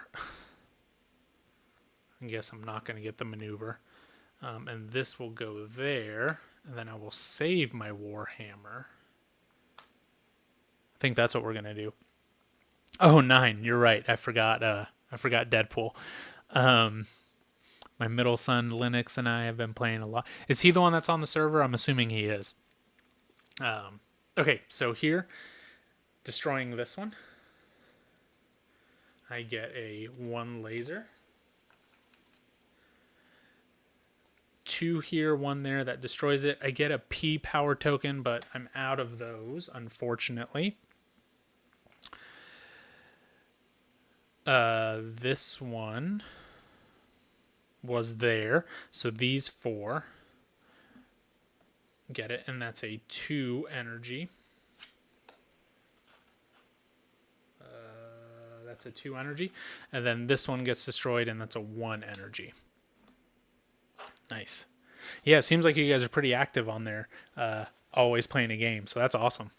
I guess I'm not going to get the maneuver. And this will go there. And then I will save my Warhammer. I think that's what we're going to do. Oh, 9. You're right. I forgot Deadpool. My middle son, Linux, and I have been playing a lot. Is he the one that's on the server? I'm assuming he is. Okay, so here, destroying this one. I get a 1 laser. 2 here, 1 there, that destroys it. I get a P power token, but I'm out of those, unfortunately. This one was there, so these 4 get it, and that's a 2 energy. That's a 2 energy, and then this one gets destroyed, and that's a 1 energy. Nice. Yeah, it seems like you guys are pretty active on there, always playing a game, so that's awesome.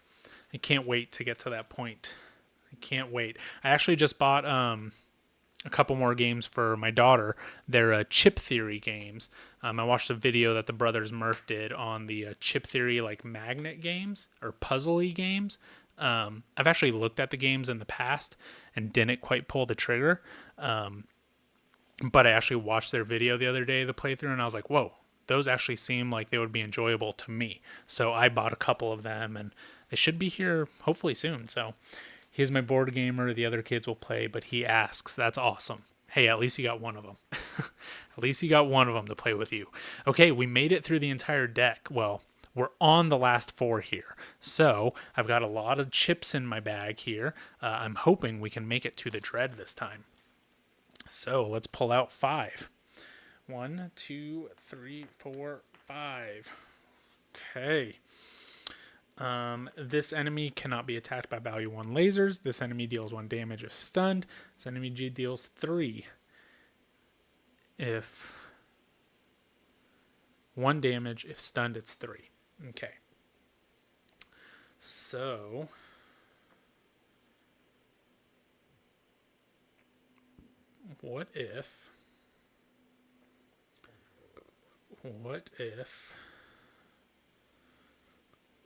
I can't wait to get to that point. I can't wait. I actually just bought a couple more games for my daughter. They're chip theory games. I watched a video that the brothers Murph did on the chip theory like magnet games or puzzle-y games. I've actually looked at the games in the past and didn't quite pull the trigger. But I actually watched their video the other day, the playthrough, and I was like, whoa, those actually seem like they would be enjoyable to me. So I bought a couple of them, and they should be here hopefully soon. So he's my board gamer. The other kids will play, but he asks. That's awesome. Hey, at least you got one of them. At least you got one of them to play with you. Okay, we made it through the entire deck. Well, we're on the last 4 here. So I've got a lot of chips in my bag here. I'm hoping we can make it to the dread this time. So let's pull out 5. 1, 2, 3, 4, 5. Okay. This enemy cannot be attacked by value 1 lasers. This enemy deals 1 damage if stunned. This enemy deals 3 if 1 damage. If stunned, it's 3. Okay. So what if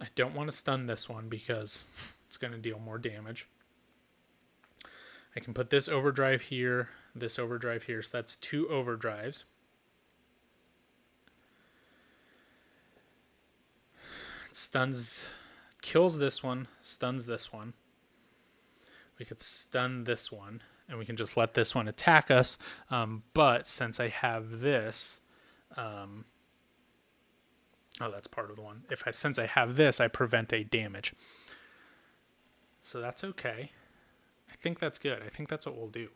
I don't want to stun this one because it's going to deal more damage. I can put this overdrive here, this overdrive here, so that's 2 overdrives. Stuns, kills this one, stuns this one. We could stun this one, and we can just let this one attack us. But since I have this, oh, that's part of the one. Since I have this, I prevent a damage. So that's okay. I think that's good. I think that's what we'll do.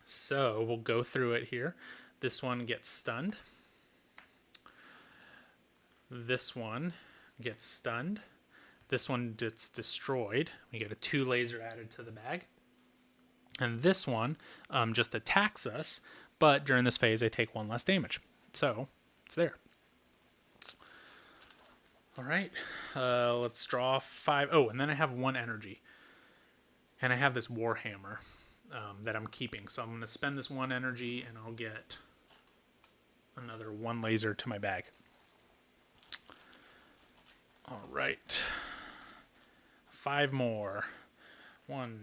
So we'll go through it here. This one gets stunned. This one gets stunned. This one gets destroyed. We get a 2 laser added to the bag. And this one just attacks us, but during this phase, I take 1 less damage. So it's there. All right, let's draw 5. Oh, and then I have 1 energy. And I have this Warhammer that I'm keeping. So I'm going to spend this 1 energy, and I'll get another 1 laser to my bag. All right. 5 more. 1,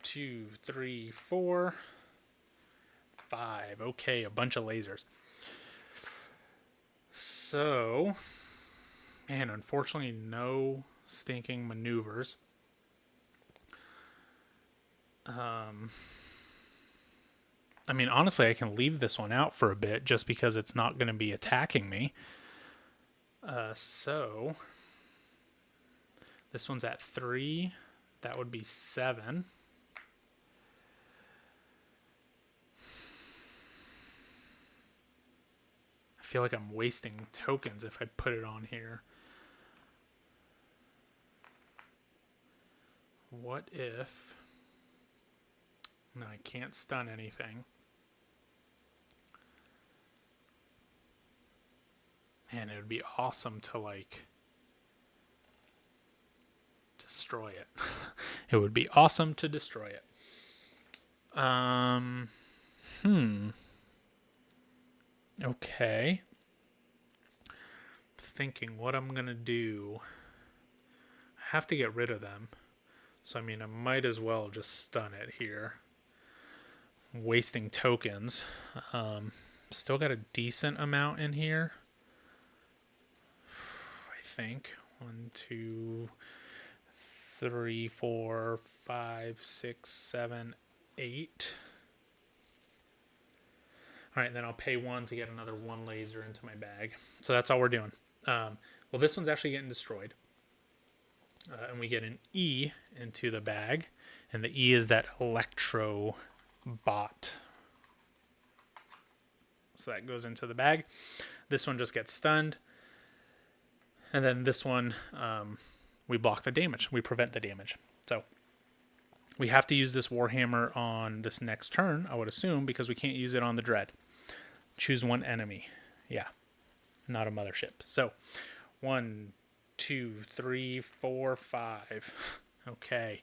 2, 3, 4, 5. Okay, a bunch of lasers. So, man, unfortunately, no stinking maneuvers. I mean, honestly, I can leave this one out for a bit just because it's not going to be attacking me. So this one's at 3. That would be 7. I feel like I'm wasting tokens if I put it on here. What if... No, I can't stun anything. Man, it would be awesome to, like, destroy it. It would be awesome to destroy it. Okay. Thinking what I'm going to do. I have to get rid of them. So, I mean, I might as well just stun it here. I'm wasting tokens. Still got a decent amount in here. I think. 1, 2, 3, 4, 5, 6, 7, 8. All right, then I'll pay 1 to get another 1 laser into my bag. So that's all we're doing. Well, this one's actually getting destroyed. And we get an E into the bag. And the E is that electro bot. So that goes into the bag. This one just gets stunned. And then this one, we block the damage. We prevent the damage. So we have to use this Warhammer on this next turn, I would assume, because we can't use it on the Dread. Choose one enemy. Yeah, not a mothership. So 1, 2, 3, 4, 5. Okay.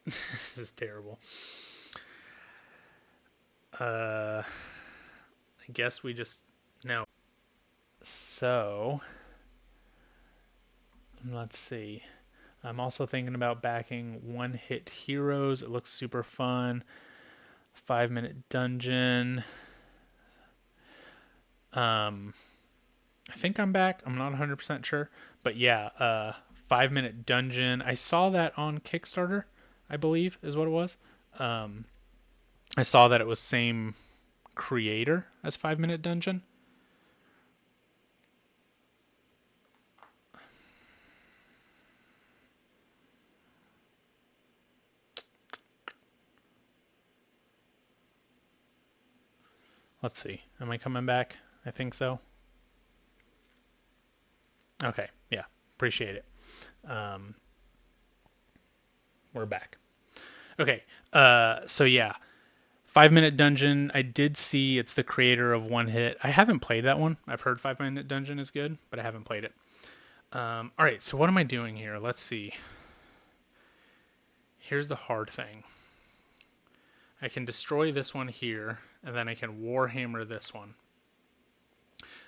This is terrible. I guess we just... No. So, let's see. I'm also thinking about backing one-hit heroes. It looks super fun. 5-minute dungeon. I think I'm back. I'm not 100% sure. But yeah, 5-minute dungeon. I saw that on Kickstarter, I believe, is what it was. I saw that it was same creator as 5-minute dungeon. Let's see. Am I coming back? I think so. Okay. Yeah. Appreciate it. We're back. Okay. So yeah. 5-minute dungeon. I did see it's the creator of One Hit. I haven't played that one. I've heard 5-minute dungeon is good, but I haven't played it. All right. So what am I doing here? Let's see. Here's the hard thing. I can destroy this one here, and then I can Warhammer this one.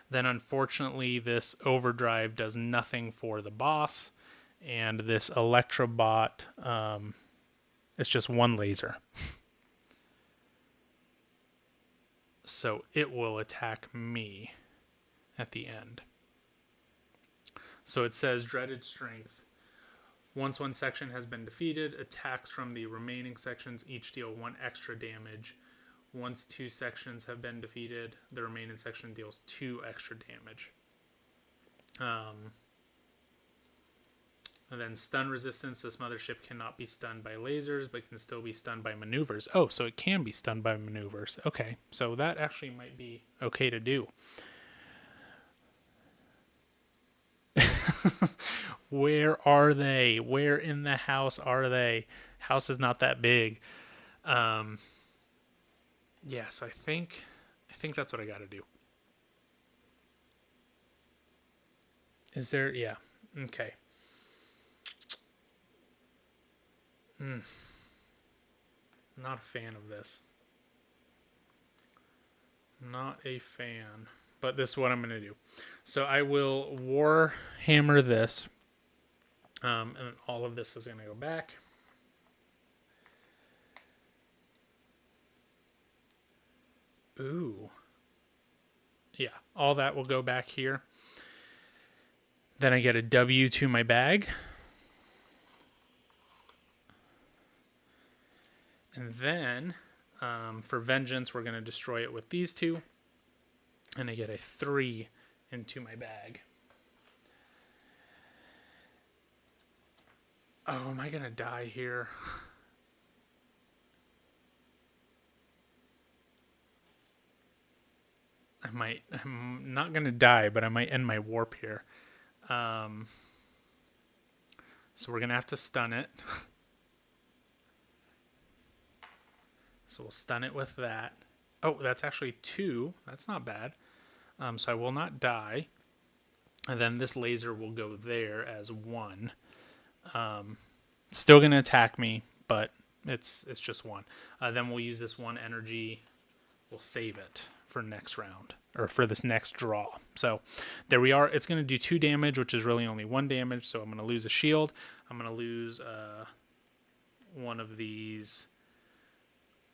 Then unfortunately this overdrive does nothing for the boss, and this Electrobot, it's just 1 laser. So it will attack me at the end. So it says Dreaded Strength. Once one section has been defeated, attacks from the remaining sections each deal 1 extra damage. Once 2 sections have been defeated, the remaining section deals 2 extra damage. And then stun resistance. This mothership cannot be stunned by lasers, but can still be stunned by maneuvers. Oh, so it can be stunned by maneuvers. Okay, so that actually might be okay to do. Where are they? Where in the house are they? House is not that big. Yeah, so I think that's what I got to do. Is there? Yeah. Okay. Not a fan of this. Not a fan. But this is what I'm going to do. So I will Warhammer this. And all of this is going to go back. Ooh. Yeah, all that will go back here. Then I get a W to my bag. And then, for vengeance, we're going to destroy it with these 2. And I get a 3 into my bag. Oh, am I going to die here? I might. I'm not going to die, but I might end my warp here. So we're going to have to stun it. So we'll stun it with that. Oh, that's actually 2. That's not bad. So I will not die. And then this laser will go there as 1. Still going to attack me, but it's just 1. Then we'll use this 1 energy. We'll save it for next round, or for this next draw. So there we are. It's going to do 2 damage, which is really only 1 damage. So I'm going to lose a shield. I'm going to lose one of these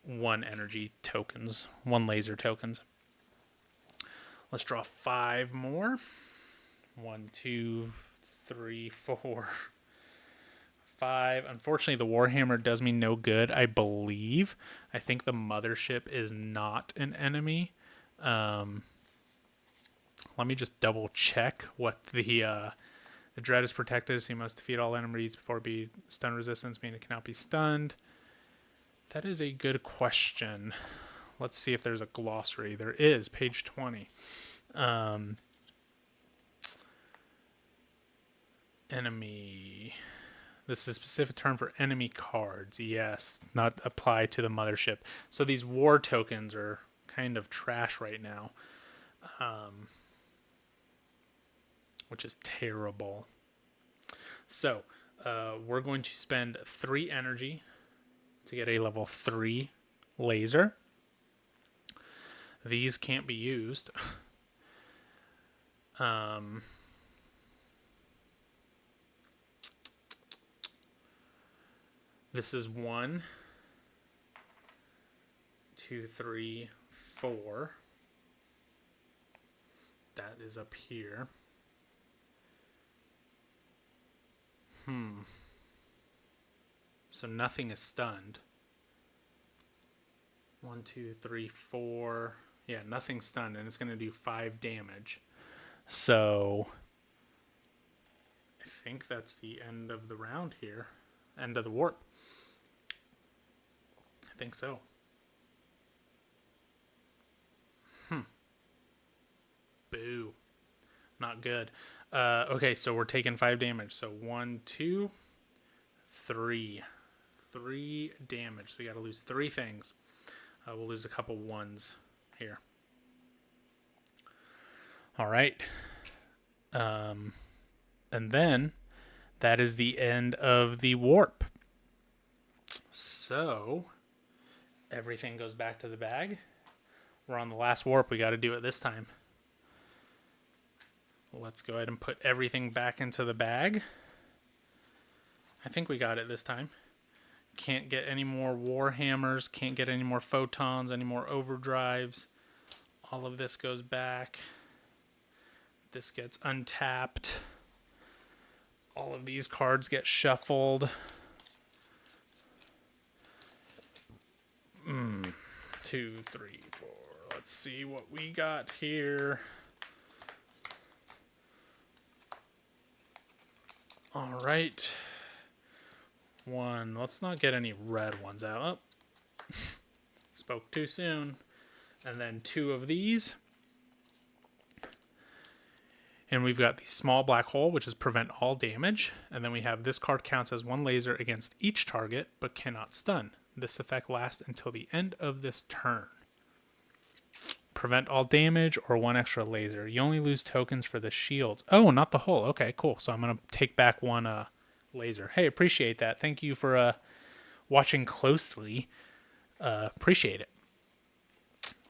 1 energy tokens, 1 laser tokens. Let's draw 5 more. 1, 2, 3, 4, 5. Unfortunately, the Warhammer does me no good, I believe. I think the mothership is not an enemy. Let me just double check what the dread is protected, so you must defeat all enemies before be stun resistance, meaning it cannot be stunned. That is a good question. Let's see if there's a glossary. There is, page 20. Enemy. This is a specific term for enemy cards. Yes, not apply to the mothership. So these war tokens are kind of trash right now, which is terrible. So we're going to spend 3 energy to get a level 3 laser. These can't be used. This is 1, 2, 3, 4. That is up here. So nothing is stunned. 1, 2, 3, 4. Yeah, nothing's stunned, and it's going to do 5 damage. So I think that's the end of the round here. End of the warp. I think so. Boo. Not good. Okay, so we're taking 5 damage. So 1, 2, 3. 3 damage. So we got to lose 3 things. We'll lose a couple 1s here. All right. And then that is the end of the warp. So everything goes back to the bag. We're on the last warp. We got to do it this time. Let's go ahead and put everything back into the bag. I think we got it this time. Can't get any more Warhammers. Can't get any more photons, any more overdrives. All of this goes back. This gets untapped. All of these cards get shuffled. 2, 3, 4. Let's see what we got here. All right. 1. Let's not get any red ones out. Oh. Spoke too soon. And then 2 of these. And we've got the small black hole, which is prevent all damage. And then we have this card counts as 1 laser against each target, but cannot stun. This effect lasts until the end of this turn. Prevent all damage or 1 extra laser. You only lose tokens for the shields. Oh, not the hull. Okay, cool. So I'm going to take back 1 laser. Hey, appreciate that. Thank you for watching closely. Appreciate it.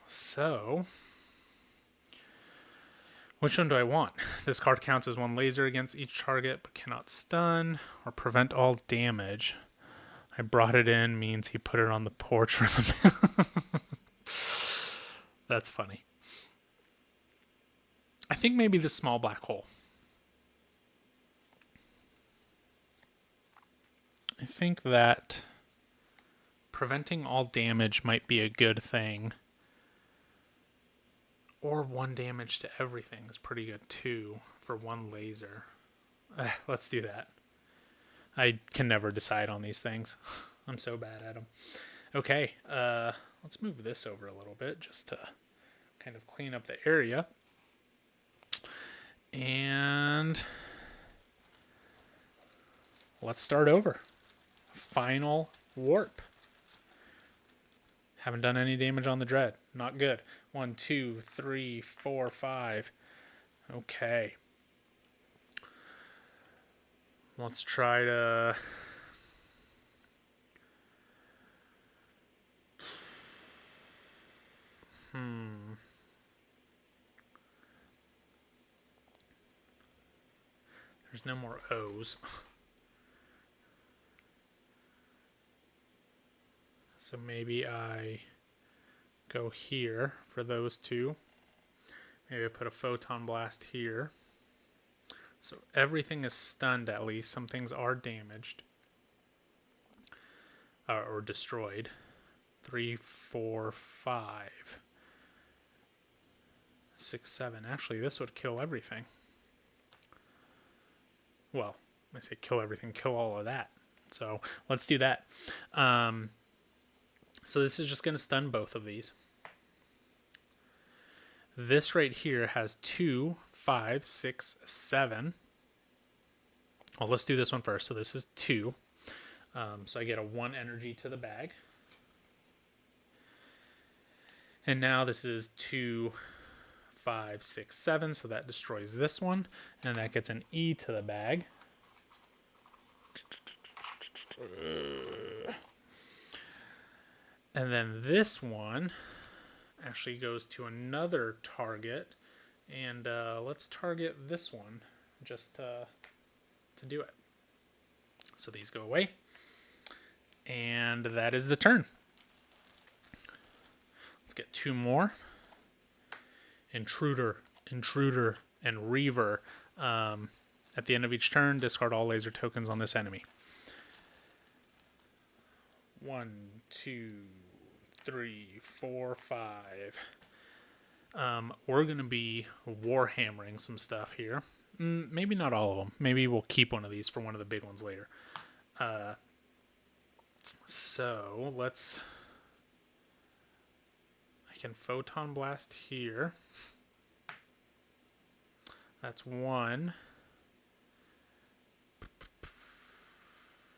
So, which one do I want? This card counts as 1 laser against each target, but cannot stun or prevent all damage. I brought it in means he put it on the porch for the That's funny. I think maybe the small black hole. I think that preventing all damage might be a good thing. Or 1 damage to everything is pretty good too for 1 laser. Let's do that. I can never decide on these things. I'm so bad at them. Okay, let's move this over a little bit just to kind of clean up the area. And let's start over. Final warp. Haven't done any damage on the dread. Not good. 1, 2, 3, 4, 5. Okay. Let's try to... There's no more O's. So maybe I go here for those 2. Maybe I put a photon blast here. So everything is stunned at least. Some things are damaged. or destroyed. 3, 4, 5, 6, 7. Actually, this would kill everything. Well, I say kill everything, kill all of that. So let's do that. So this is just going to stun both of these. This right here has 2, 5, 6, 7. Well, let's do this one first. So this is 2. So I get a 1 energy to the bag. And now this is 2, 5, 6, 7. So that destroys this one. And that gets an E to the bag. And then this one actually goes to another target. And let's target this one just to do it. So these go away. And that is the turn. Let's get 2 more. Intruder, Intruder, and Reaver. At the end of each turn, discard all laser tokens on this enemy. 1, 2, 3, 4, 5. We're going to be warhammering some stuff here. Maybe not all of them. Maybe we'll keep one of these for one of the big ones later. So let's... I can photon blast here. That's 1.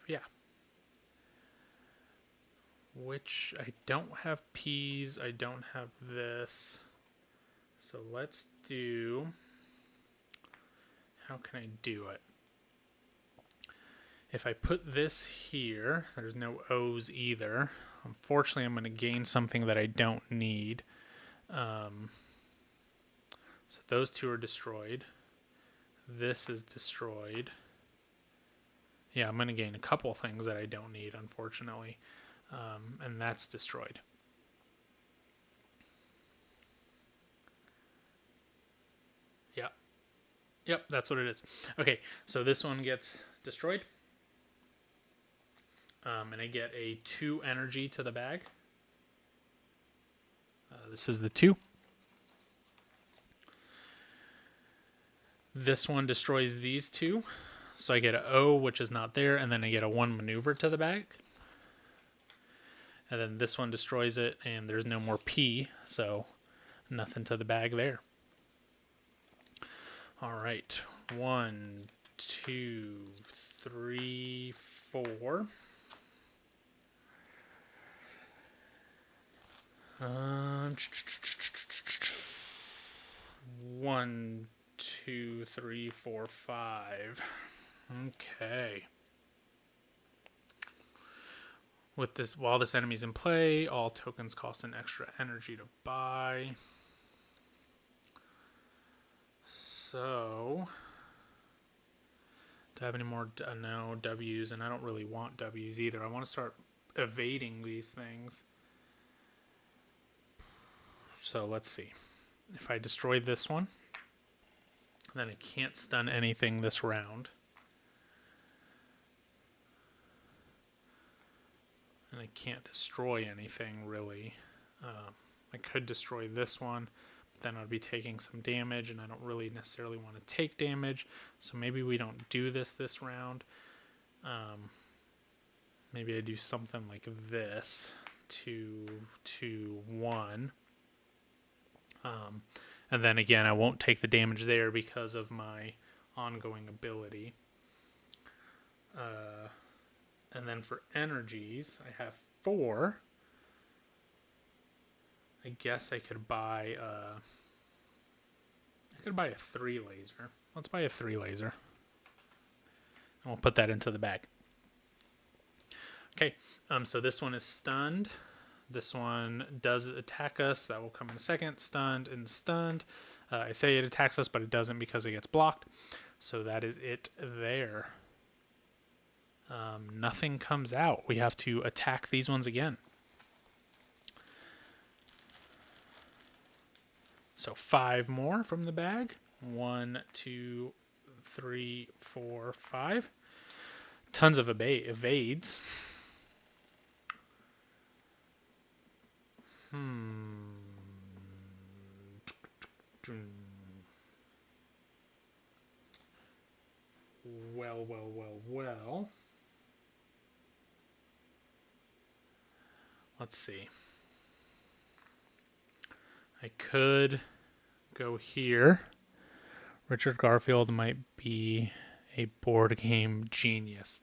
Yeah. Which I don't have P's. I don't have this. So let's do... How can I do it? If I put this here, there's no O's either. Unfortunately, I'm going to gain something that I don't need. So those 2 are destroyed. This is destroyed. Yeah, I'm going to gain a couple things that I don't need, unfortunately. And that's destroyed. Yeah. Yep, that's what it is. Okay, so this one gets destroyed. And I get a 2 energy to the bag. This is the 2. This one destroys these 2. So I get an O, which is not there, and then I get a 1 maneuver to the bag. And then this one destroys it, and there's no more P, so nothing to the bag there. All right, 1, 2, 3, 4. 1, 2, 3, 4, 5. Okay. With this, while this enemy's in play, all tokens cost an extra energy to buy. So, do I have any more? No W's, and I don't really want W's either. I want to start evading these things. So let's see. If I destroy this one, then I can't stun anything this round. And I can't destroy anything, really. I could destroy this one, but then I'd be taking some damage, and I don't really necessarily want to take damage. So maybe we don't do this round. Maybe I do something like this. 2, 2, 1. And then again, I won't take the damage there because of my ongoing ability. And then for energies, I have 4. I guess I could buy a 3 laser. Let's buy a 3 laser. And we'll put that into the bag. Okay, so this one is stunned. This one does attack us. That will come in a second. Stunned and stunned. I say it attacks us, but it doesn't because it gets blocked. So that is it there. Nothing comes out. We have to attack these ones again. So 5 more from the bag. 1, 2, 3, 4, 5. Tons of evades. Well. Let's see. I could go here. Richard Garfield might be a board game genius.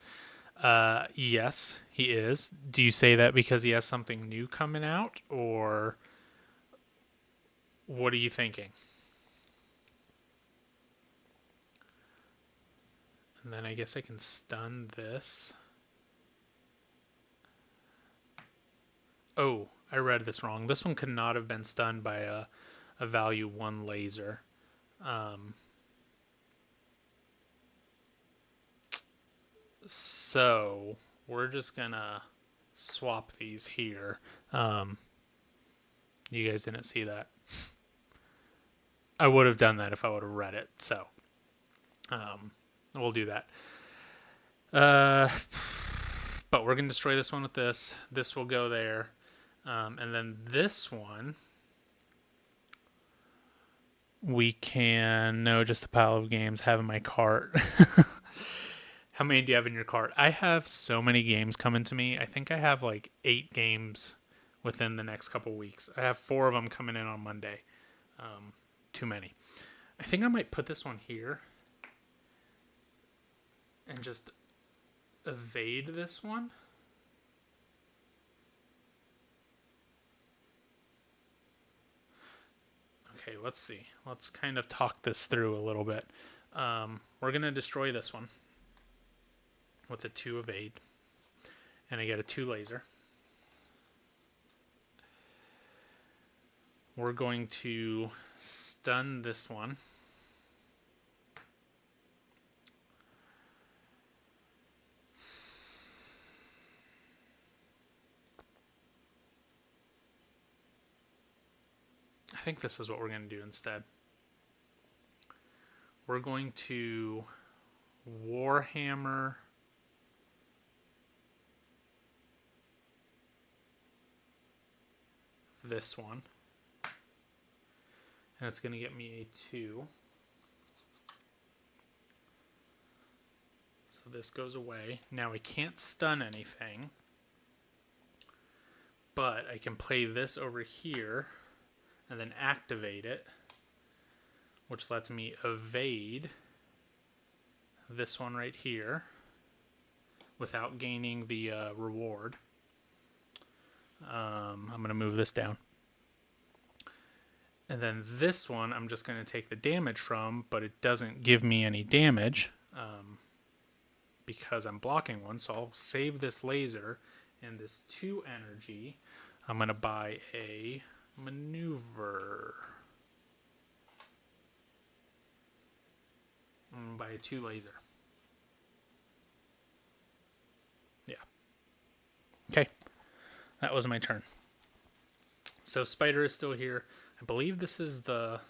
Yes, he is. Do you say that because he has something new coming out, or what are you thinking? And then I guess I can stun this. Oh, I read this wrong. This one could not have been stunned by a value 1 laser. So we're just gonna swap these here. You guys didn't see that. I would have done that if I would have read it. So we'll do that. But we're gonna destroy this one with this. This will go there, and then this one we can just a pile of games have in my cart. How many do you have in your cart? I have so many games coming to me. I think I have like 8 games within the next couple weeks. I have 4 of them coming in on Monday. Too many. I think I might put this one here and just evade this one. Okay, let's see. Let's kind of talk this through a little bit. We're going to destroy this one with a 2 evade. And I get a 2 laser. We're going to stun this one. I think this is what we're going to do instead. We're going to Warhammer this one. And it's going to get me a 2. So this goes away. Now I can't stun anything. But I can play this over here and then activate it, which lets me evade this one right here without gaining the reward. I'm going to move this down. And then this one I'm just going to take the damage from, but it doesn't give me any damage because I'm blocking one. So I'll save this laser and this 2 energy. I'm going to buy a maneuver. I'm going to buy a 2 laser. Yeah. Okay. That was my turn. So Spider is still here. I believe this is the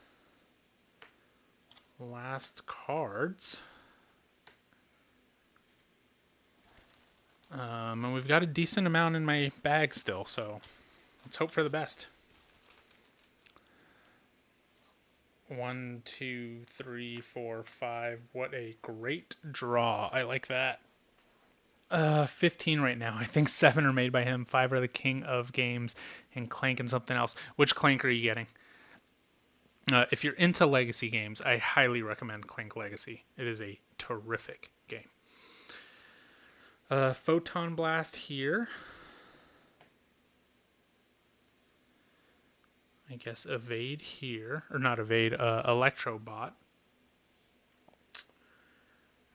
last cards. And we've got a decent amount in my bag still, so let's hope for the best. 1, 2, 3, 4, 5. What a great draw. I like that. 15 right now. I think 7 are made by him. 5 are the king of games, and Clank and something else. Which Clank are you getting? If you're into legacy games, I highly recommend Clank Legacy. It is a terrific game. Photon Blast here. I guess evade here. Or not evade, Electrobot.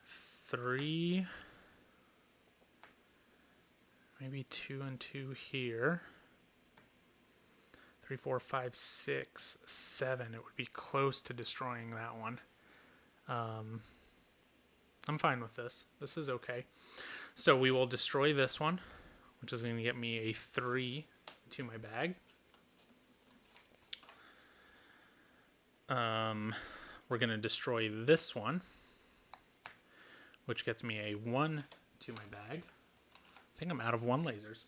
3. Maybe 2 and 2 here. 3, 4, 5, 6, 7. It would be close to destroying that one. I'm fine with this. This is okay. So we will destroy this one, which is going to get me a 3 to my bag. We're going to destroy this one, which gets me a 1 to my bag. I think I'm out of 1 lasers.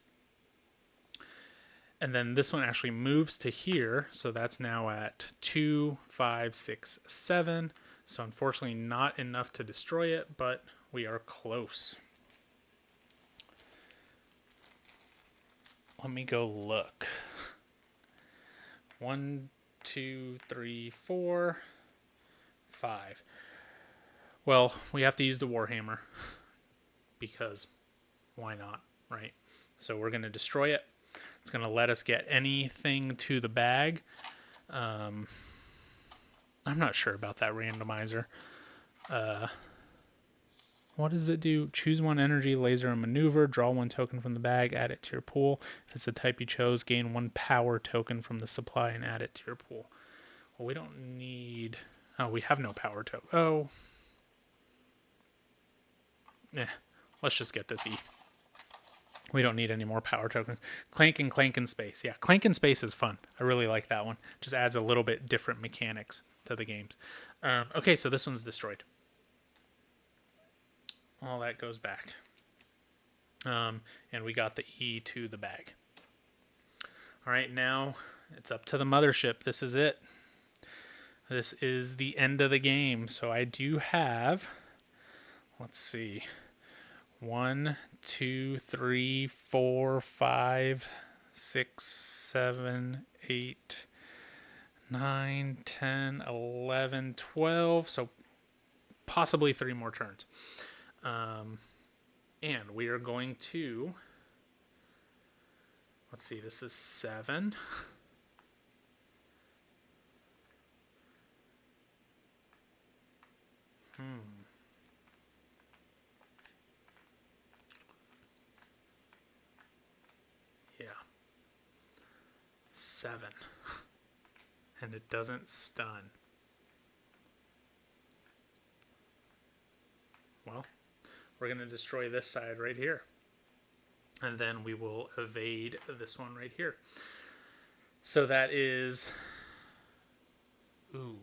And then this one actually moves to here. So that's now at 2, 5, 6, 7. So unfortunately not enough to destroy it, but we are close. Let me go look. 1, 2, 3, 4, 5. Well, we have to use the Warhammer because why not, right? So we're going to destroy it. It's going to let us get anything to the bag. I'm not sure about that randomizer. What does it do? Choose one energy, laser, and maneuver. Draw one token from the bag, add it to your pool. If it's the type you chose, gain one power token from the supply and add it to your pool. Well, we don't need... Oh, we have no power token. Oh. Let's just get this E. We don't need any more power tokens. Clank and space. Yeah, clank and space is fun. I really like that one. Just adds a little bit different mechanics to the games. Okay, so this one's destroyed. All that goes back. And we got the E to the bag. All right, now it's up to the mothership. This is it. This is the end of the game. So I do have, let's see, 1, 2, 3, 4, 5, 6, 7, 8, 9, 10, 11, 12. So possibly 3 more turns. And we are going to, let's see, this is 7. Yeah. 7. And it doesn't stun. Well, we're going to destroy this side right here. And then we will evade this one right here. So that is... Ooh.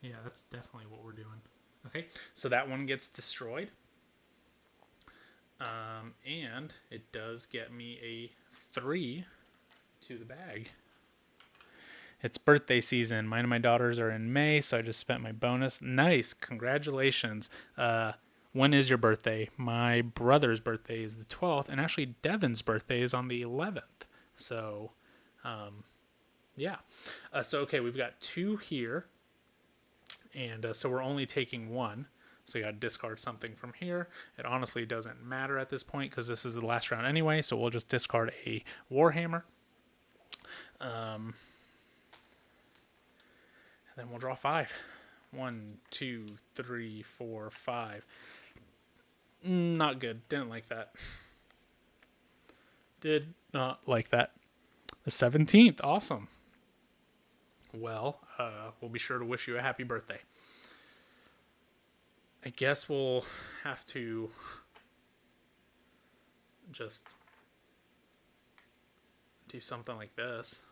Yeah, that's definitely what we're doing. Okay, so that one gets destroyed. And it does get me a 3 to the bag. It's birthday season. Mine and my daughters are in May, so I just spent my bonus. Nice. Congratulations. When is your birthday? My brother's birthday is the 12th, and actually Devin's birthday is on the 11th. So, yeah. Okay, we've got 2 here, and so we're only taking 1. So you got to discard something from here. It honestly doesn't matter at this point because this is the last round anyway, so we'll just discard a Warhammer. And then we'll draw 5. 1, 2, 3, 4, 5. Not good. Didn't like that. Did not like that. The 17th. Awesome. Well, we'll be sure to wish you a happy birthday. I guess we'll have to just do something like this.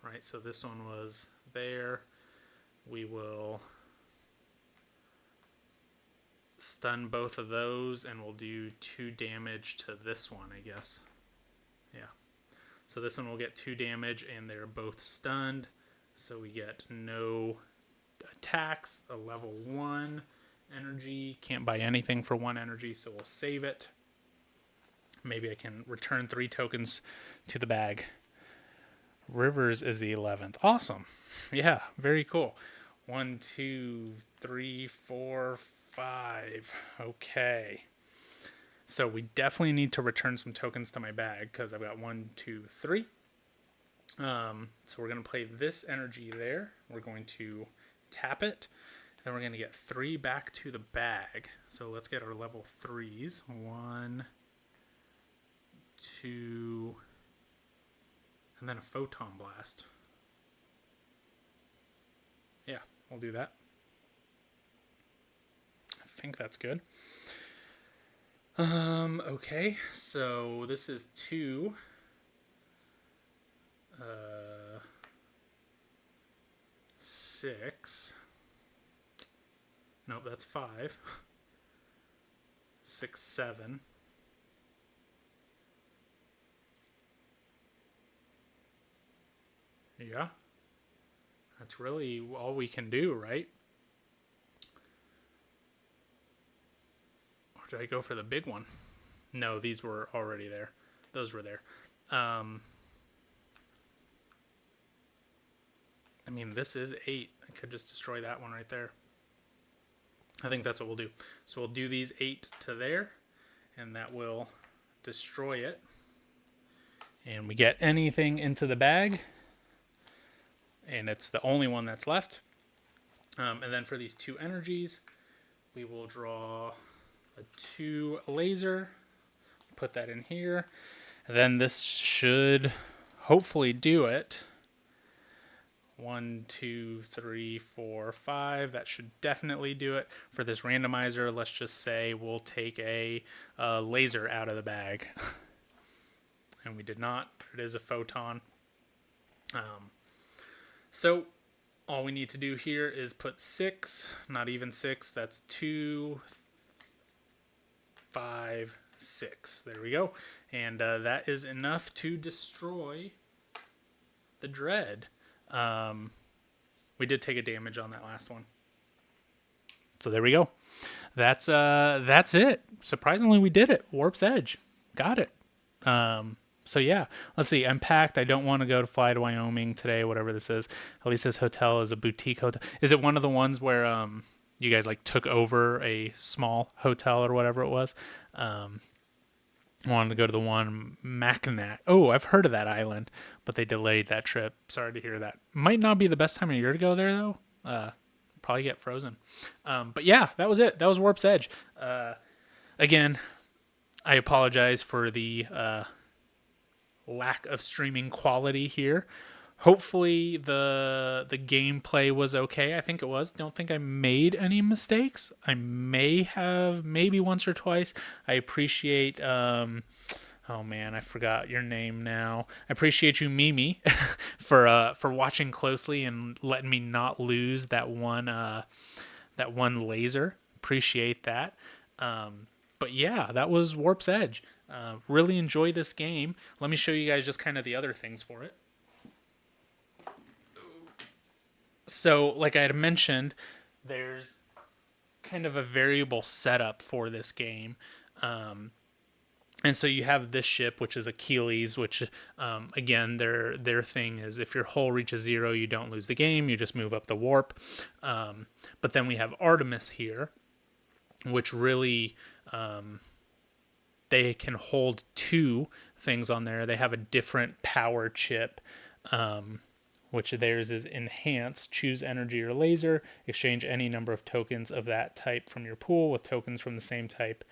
Right, so this one was there. We will stun both of those, and we'll do 2 damage to this one, I guess. Yeah. So this one will get 2 damage, and they're both stunned. So we get no attacks, a level 1 energy. Can't buy anything for 1 energy, so we'll save it. Maybe I can return 3 tokens to the bag. Rivers is the 11th. Awesome. Yeah, very cool. 1, 2, 3, 4, 5. Okay. So we definitely need to return some tokens to my bag because I've got 1, 2, 3. So we're going to play this energy there. We're going to tap it. Then we're going to get 3 back to the bag. So let's get our level 3s. 1, 2, and then a photon blast. Yeah, we'll do that. I think that's good. Okay, so this is 2. 6. Nope, that's 5. 6, 7. Yeah. That's really all we can do, right? Or did I go for the big one? No, these were already there. Those were there. Um, I mean, this is 8. I could just destroy that one right there. I think that's what we'll do. So we'll do these 8 to there, and that will destroy it. And we get anything into the bag, and it's the only one that's left. And then for these 2 energies, we will draw a 2 laser, put that in here. And then this should hopefully do it. 1, 2, 3, 4, 5. That should definitely do it. For this randomizer, let's just say we'll take a laser out of the bag. And we did not. It is a photon. So all we need to do here is put 6, not even 6. That's 2, 5, 6. There we go. And that is enough to destroy the Dread. We did take a damage on that last one. So there we go. That's it. Surprisingly, we did it. Warp's Edge. Got it. So yeah, let's see. I'm packed. I don't want to go to fly to Wyoming today, whatever this is. At least this hotel is a boutique hotel. Is it one of the ones where you guys like took over a small hotel or whatever it was? Wanted to go to the one Mackinac. Oh, I've heard of that island, but they delayed that trip. Sorry to hear that. Might not be the best time of year to go there though. Probably get frozen. But yeah, that was it. That was Warp's Edge. Again, I apologize for the lack of streaming quality here. Hopefully the gameplay was okay. I think it was. Don't think I made any mistakes. I may have, maybe once or twice. I appreciate oh man, I forgot your name now. I appreciate you, Mimi, for watching closely and letting me not lose that one laser. Appreciate that. But yeah, that was Warp's Edge. Really enjoy this game. Let me show you guys just kind of the other things for it. So, like I had mentioned, there's kind of a variable setup for this game. And so you have this ship, which is Achilles, which, again, their thing is if your hull reaches 0, you don't lose the game. You just move up the warp. But then we have Artemis here, which really... they can hold 2 things on there. They have a different power chip, which theirs is enhance. Choose energy or laser. Exchange any number of tokens of that type from your pool with tokens from the same type,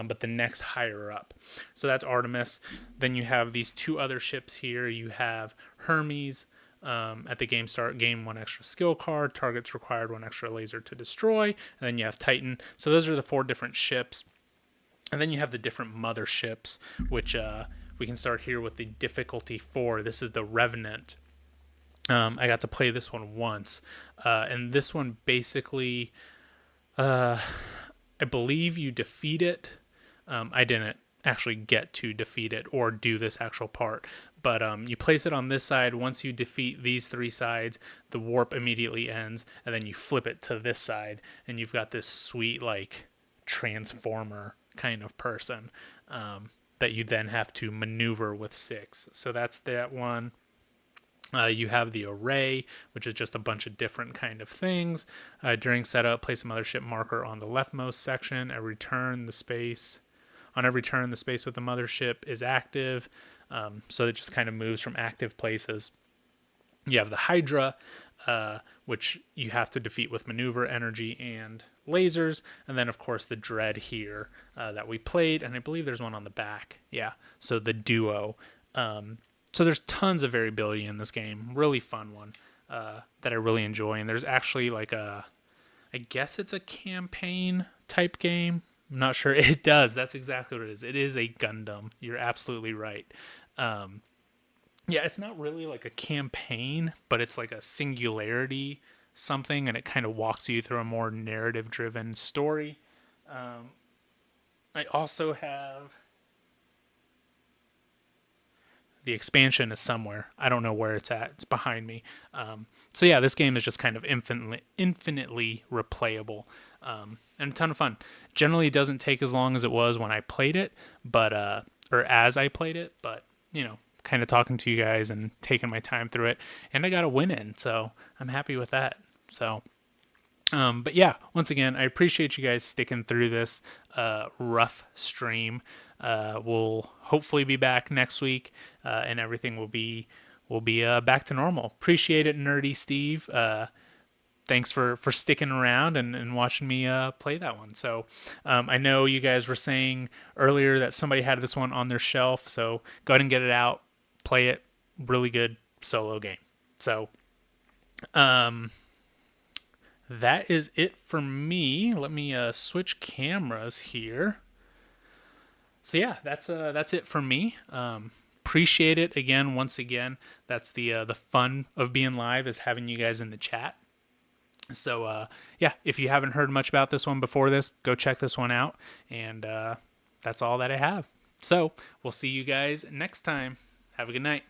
but the next higher up. So that's Artemis. Then you have these 2 other ships here. You have Hermes. At the game start, gain 1 extra skill card. Targets required 1 extra laser to destroy. And then you have Titan. So those are the 4 different ships. And then you have the different motherships, which we can start here with the difficulty 4. This is the Revenant. I got to play this one once. And this one basically, I believe you defeat it. I didn't actually get to defeat it or do this actual part. But you place it on this side. Once you defeat these 3 sides, the warp immediately ends. And then you flip it to this side. And you've got this sweet, like, transformer kind of person that you then have to maneuver with 6. So that's that one. You have the array, which is just a bunch of different kind of things. During setup, place a mothership marker on the leftmost section. Every turn, the space with the mothership is active. So it just kind of moves from active places. You have the Hydra, which you have to defeat with maneuver, energy, and lasers. And then, of course, the Dread here that we played. And I believe there's one on the back. Yeah, so the duo. So there's tons of variability in this game. Really fun one that I really enjoy. And there's actually like I guess it's a campaign type game. I'm not sure. It does. That's exactly what it is. It is a Gundam. You're absolutely right. Yeah, it's not really like a campaign, but it's like a singularity something, and it kind of walks you through a more narrative-driven story. I also have the expansion is somewhere. I don't know where it's at. It's behind me. So yeah, this game is just kind of infinitely replayable, and a ton of fun. Generally, it doesn't take as long as it was when I played it, but or as I played it, but kind of talking to you guys and taking my time through it, and I got a win in, so I'm happy with that. So. But yeah, once again, I appreciate you guys sticking through this rough stream. We'll hopefully be back next week, and everything will be back to normal. Appreciate it, Nerdy Steve. Thanks for sticking around and watching me play that one. So I know you guys were saying earlier that somebody had this one on their shelf, so go ahead and get it out, play it. Really good solo game. So that is it for me. Let me switch cameras here. So yeah, that's it for me. Appreciate it again, once again. That's the fun of being live, is having you guys in the chat. So yeah, if you haven't heard much about this one before this, go check this one out. And that's all that I have. So we'll see you guys next time. Have a good night.